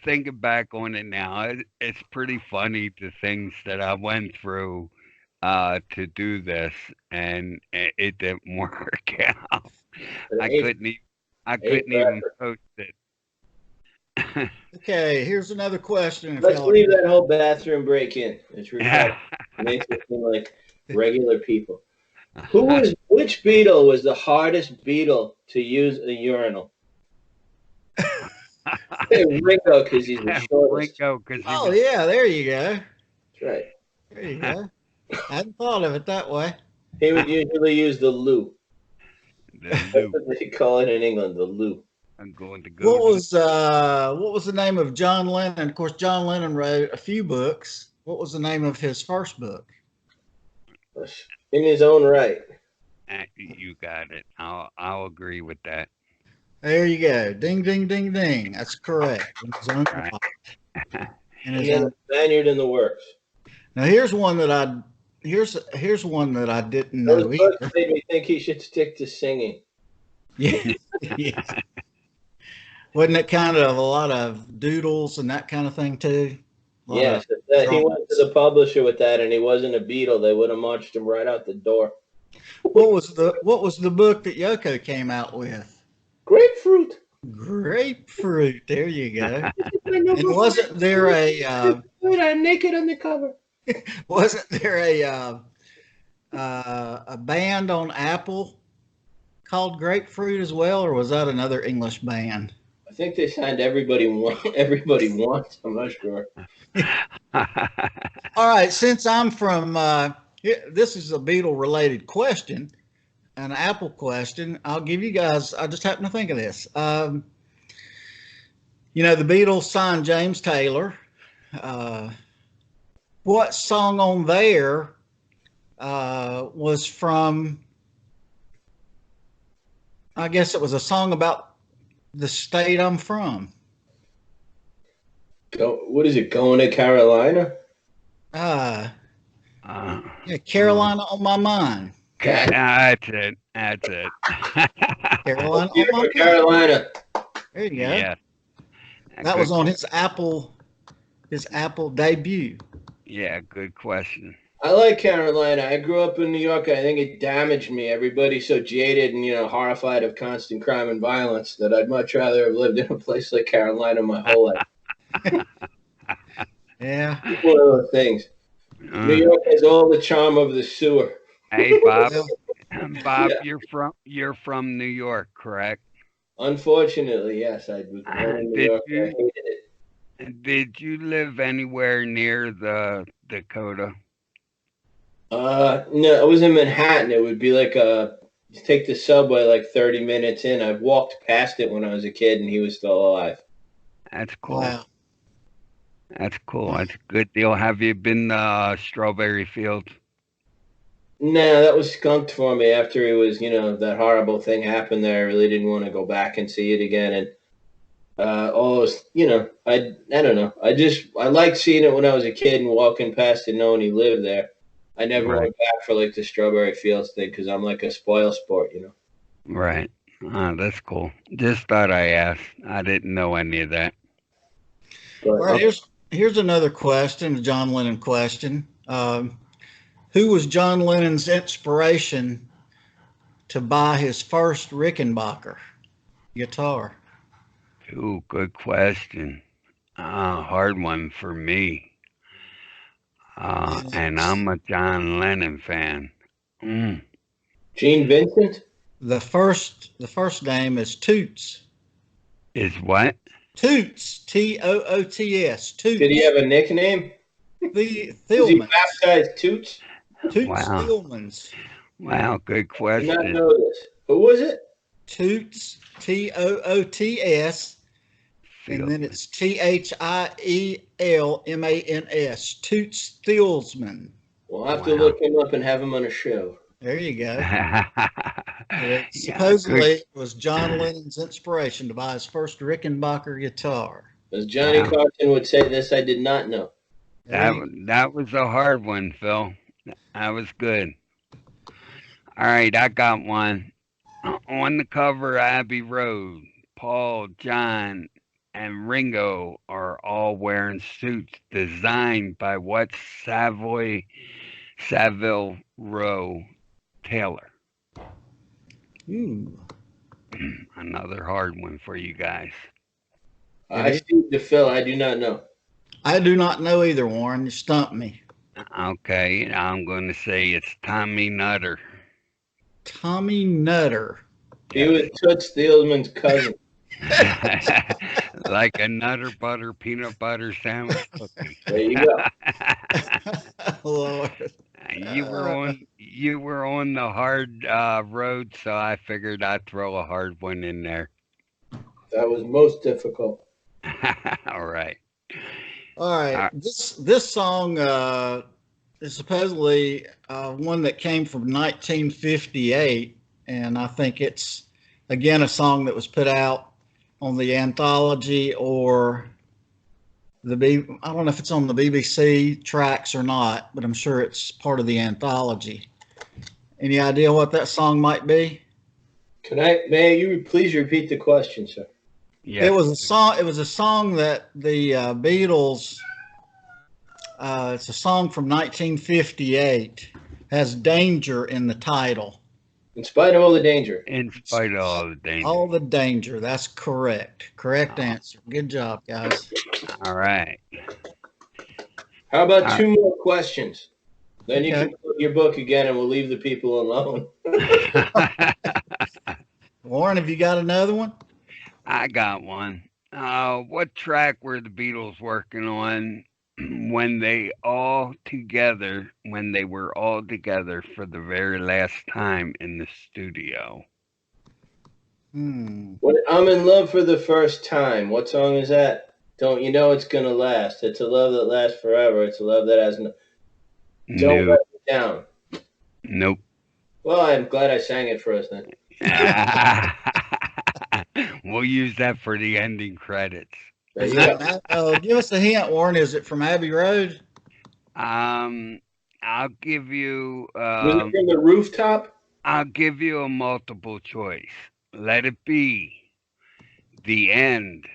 thinking back on it now, it's pretty funny the things that I went through to do this, and it didn't work out. But I it couldn't even I ain't couldn't for even effort. post it. Okay, here's another question. If Let's y'all leave that whole bathroom break in. It's Yeah. refreshing. It makes us seem like regular people. Which Beatle was the hardest Beatle to use a urinal? Hey, Ringo, because he's the shortest. Ringo, because he Oh was yeah, there you go. That's right. There you go. I hadn't thought of it that way. He would usually use the loo. the That's loop. what they call it in England, the loo. I'm going to go What to. was the name of John Lennon? Of course, John Lennon wrote a few books. What was the name of his first book? In his own right. You got it. I'll agree with that. There you go. Ding, ding, ding, ding. That's correct. In his own Right. right. In And his then a own. Spaniard in the works. Now here's one that I didn't Those know books either. made me think he should stick to singing. Yeah, yeah. Wasn't it kind of a lot of doodles and that kind of thing too? A lot of Yes, if that he went to drawings. the publisher with that and he wasn't a Beatle, they would have marched him right out the door. What was the book that Yoko came out with? Grapefruit. Grapefruit. There you go. My And number five. wasn't there a I'm naked on the cover. wasn't there a band on Apple called Grapefruit as well, or was that another English band? I think they signed everybody wants. I'm not sure. All right, since I'm from this is a Beatle related question, an Apple question. I'll give you guys. I just happen to think of this. The Beatles signed James Taylor. Uh, what song on there was from? I guess it was a song about the state I'm from. What is it? Going to Carolina? Uh, uh, yeah, Carolina on my mind. that's it. That's it. Carolina Here on my for mind. Carolina. There you go. Yeah. That was on his Apple debut. Yeah, good question. I like Carolina. I grew up in New York. I think it damaged me. Everybody's so jaded and horrified of constant crime and violence that I'd much rather have lived in a place like Carolina my whole life. Yeah. One of those things. New York has all the charm of the sewer. Hey, Bob. Well, Bob, Yeah. you're from New York, correct? Unfortunately, yes, I was born in New Did York. I you hated it. did you live anywhere near the Dakota? No, I was in Manhattan. It would be like you take the subway like 30 minutes in. I walked past it when I was a kid, and he was still alive. That's cool. wow. That's cool. That's a good deal. Have you been Strawberry Fields? No, that was skunked for me after he was, that horrible thing happened there. I really didn't want to go back and see it again. And all those, I don't know. I liked seeing it when I was a kid and walking past it knowing he lived there. I never Right. went back for like the Strawberry Fields thing because I'm like a spoil sport. Right. That's cool. Just thought I asked. I didn't know any of that. All But right, here's another question, a John Lennon question. Who was John Lennon's inspiration to buy his first Rickenbacker guitar? Ooh, good question. Hard one for me. And And it's I'm a John Lennon fan. Mm. Gene Vincent, the first name is Toots. Is what? Toots, Toots. did he Toots. have a nickname? The Was he Thilmans. baptized Toots? Toots Wow. Thilmans. Wow, good Did not question. know this. Who was it? Toots, Toots, and then Field. it's Thielmans. Toots Thielsman. We'll have to Wow. look him up and have him on a show. There you go. It Yeah, supposedly good. it was John Lennon's inspiration to buy his first Rickenbacker guitar. As Johnny Yeah, Carson would say, this I did not know. There you that was a hard one, Phil. That was good. All right, I got one. On the cover of Abbey Road, Paul, John, and Ringo are all wearing suits designed by what Savile Row Taylor? Ooh, Another hard one for you guys. it I is. see the Phil. I do not know. I do not know either, Warren. You stumped me. Okay, I'm going to say it's Tommy Nutter. Tommy Nutter. He Yes. was Toots Thielman's cousin. Like a Nutter Butter peanut butter sandwich cookie. There you go. Lord. You were on the hard road, so I figured I'd throw a hard one in there. That was most difficult. All right. All right. This song is supposedly one that came from 1958, and I think it's again a song that was put out on the anthology or I don't know if it's on the BBC tracks or not, but I'm sure it's part of the anthology. Any idea what that song might be? May you please repeat the question, sir? Yes. It was a song. It was a song that the Beatles. It's a song from 1958. Has "Danger" in the title. In spite of all the danger. In spite of all the danger. All the danger. That's correct. Correct Oh, answer. Good job, guys. all right. How about All two more questions? Then you Okay. can put your book again and we'll leave the people alone. right. Warren, have you got another one? I got one. What track were the Beatles working on when they were all together for the very last time in the studio? I'm in love for the first time. What song is that? Don't you know it's gonna last? It's a love that lasts forever. It's a love that has no. Don't Nope. let me down. Nope. Well, I'm glad I sang it for us then. We'll use that for the ending credits. There Is you go. that? Give us a hint, Warren. Is it from Abbey Road? I'll give you Was it from the rooftop? I'll give you a multiple choice. Let it be. The end.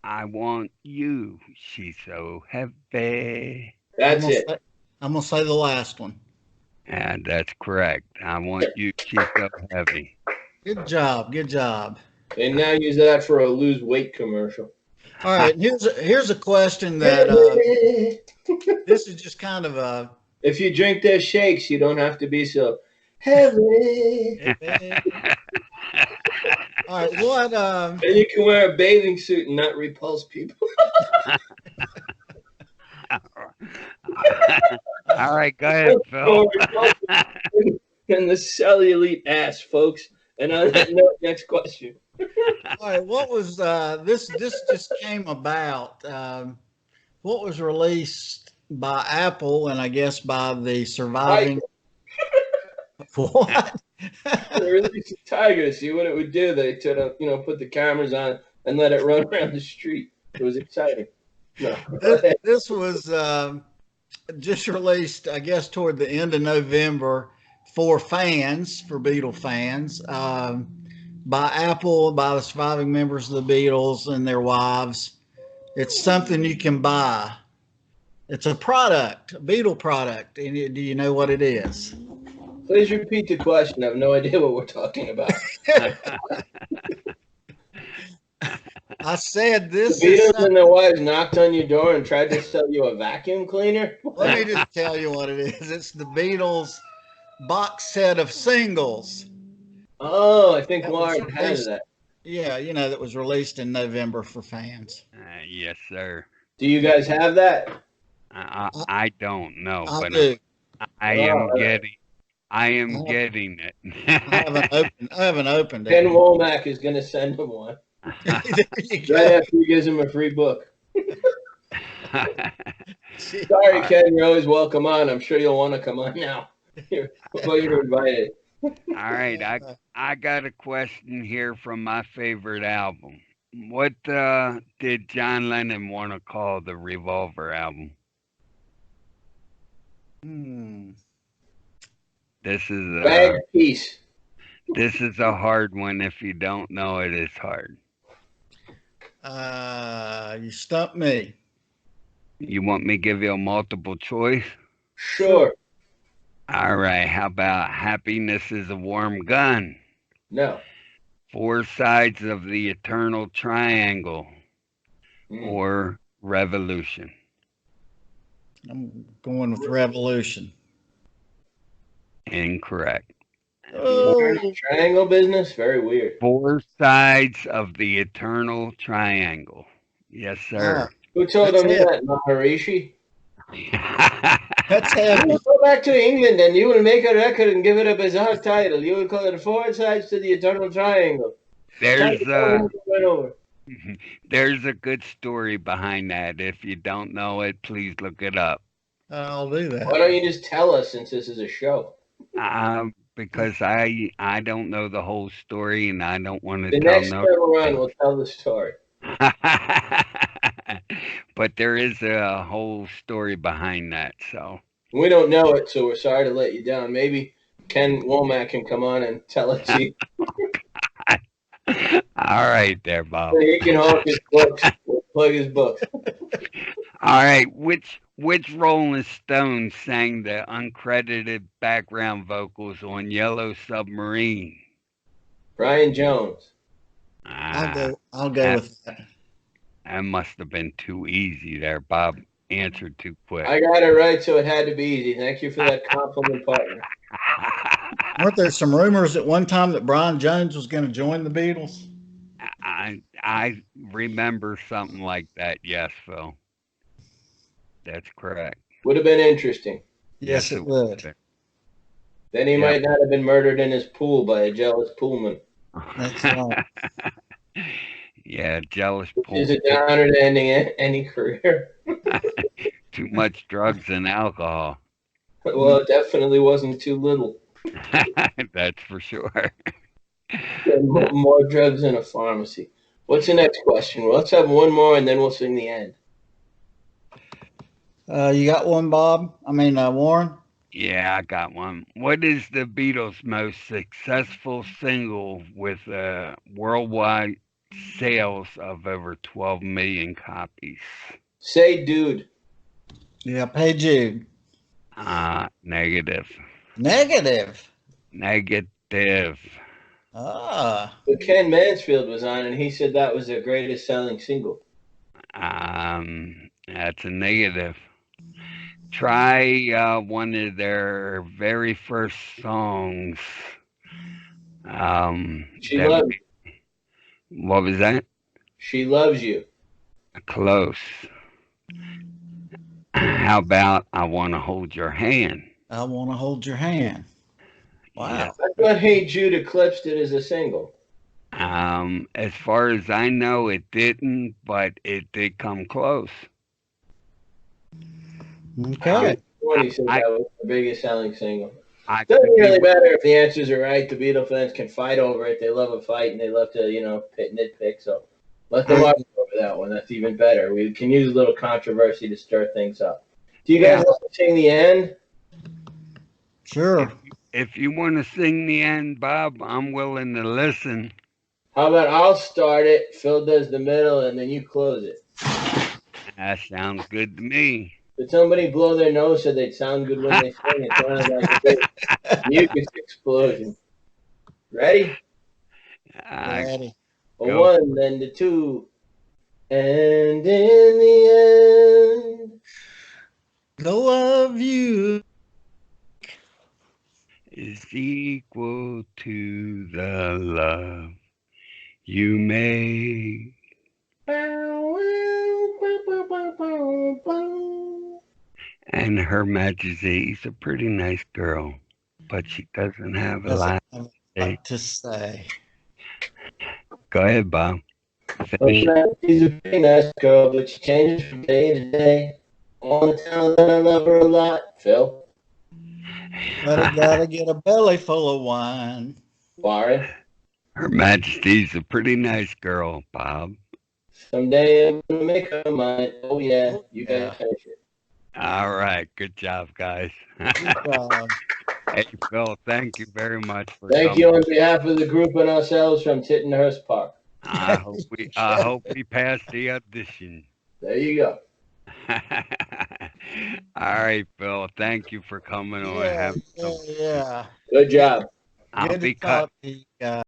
I want you. She's so heavy. That's it. I'm gonna say the last one. And that's correct. I want you. She's so heavy. Good job. Good job. They now use that for a lose weight commercial. All right. Here's a question that this is just kind of a. If you drink their shakes, you don't have to be so heavy. All right. What? And you can wear a bathing suit and not repulse people. All right, go ahead, Phil. And the cellulite ass, folks. And on that note, next question. All right. What was this? This just came about. What was released by Apple and I guess by the surviving. What? They released a tiger to see what it would do. They took put the cameras on and let it run around the street. It was exciting. No. This was just released, I guess, toward the end of November for Beatle fans, by Apple, by the surviving members of the Beatles and their wives. It's something you can buy. It's a product, a Beatle product. And do you know what it is? Please repeat the question. I have no idea what we're talking about. I said this The is Beatles and their wives knocked on your door and tried to sell you a vacuum cleaner? let me just tell you what it is. It's the Beatles box set of singles. Oh, I think That was Warren has released- that. Yeah, that was released in November for fans. Yes, sir. Do you guys have that? I don't know, I but do. I am getting it. I haven't opened Ken it. Womack is going to send him one. There you go. Right after he gives him a free book. Sorry, All right. Ken, you're always welcome on. I'm sure you'll want to come on now. You're invited. All right, I got a question here from my favorite album. What did John Lennon want to call the Revolver album? Hmm. This is Bag piece. a hard one. If you don't know it, it's hard. You stumped me. You want me to give you a multiple choice? Sure. All right, how about Happiness is a Warm Gun? No. Four Sides of the Eternal Triangle, Mm. or Revolution? I'm going with Revolution. Incorrect. Oh, Triangle business? Very weird. Four Sides of the Eternal Triangle. Yes, sir. Who told That's him it. that? Maharishi? that's You heavy. will go back to England and you will make a record and give it a bizarre title. You will call it Four Sides to the Eternal Triangle. there's a Right over. there's a good story behind that. If you don't know it, please look it up. I'll do Why that. don't you just tell us since this is a show? Because I don't know the whole story and I don't want to The tell next no. time around, we'll tell the story. But there is a whole story behind that. So We don't know it, so we're sorry to let you down. Maybe Ken Womack can come on and tell it to you. all right, there, Bob. He can hawk his books. We'll plug his books. All right, which Rolling Stones sang the uncredited background vocals on Yellow Submarine? Brian Jones. I'll go with that. That must have been too easy there. Bob answered too quick. I got it right, so it had to be easy. Thank you for that compliment, partner. Weren't there some rumors at one time that Brian Jones was going to join the Beatles? I remember something like that. Yes, Phil. That's correct. Would have been interesting. Yes, it would. Then he Yep. might not have been murdered in his pool by a jealous poolman. That's right. Yeah, jealous Which is pool. a downer to ending any career. Too much drugs and alcohol. Well, it definitely wasn't too little. That's for sure. More drugs in a pharmacy. What's the next question? Well, let's have one more and then we'll sing the end. You got one, Bob? Warren? Yeah, I got one. What is the Beatles' most successful single with worldwide sales of over 12 million copies? Say, dude. Yep. Hey, Jude. Negative. Negative. Negative. Ah. But Ken Mansfield was on and he said that was their greatest selling single. That's a negative. Try one of their very first songs. She loves you. What was that? She loves you. Close. How about I Want to Hold Your Hand? I want to hold your hand. Wow. Yeah. I thought Hey Jude eclipsed it as a single. As far as I know, it didn't, but it did come close. Okay. He said that was the biggest selling single. I Doesn't could be really matter if the answers are right. The Beatle fans can fight over it. They love a fight and they love to, nitpick. So let them argue over that one. That's even better. We can use a little controversy to stir things up. Do you guys want to sing the end? Sure. If you want to sing the end, Bob, I'm willing to listen. How about I'll start it, Phil does the middle, and then you close it. That sounds good to me. Did somebody blow their nose so they'd sound good when they sing? It sounded like a big mucus explosion. Ready? Ready. A Go. one, then the two. And in the end, The love you. Is equal to the love you make. And Her Majesty's a pretty nice girl, but she doesn't have a lot to say. To say. Go ahead, Bob. Finish. She's a pretty nice girl, but she changes from day to day. I want to tell her that I love her a lot, Phil. But I gotta get a belly full of wine. Warren, Her Majesty's a pretty nice girl, Bob. someday I'm gonna make her mine. Oh yeah, Oh, you guys yeah. finish it. All right. Good job, guys. Good job. Hey, Phil, thank you very much for Thank coming. you on behalf of the group and ourselves from Tittenhurst Park. I hope we pass the audition. There you go. All right, Phil. Thank you for coming on. Yeah, Have yeah, some. yeah. Good job. I'll Good to be cut. talk to you guys.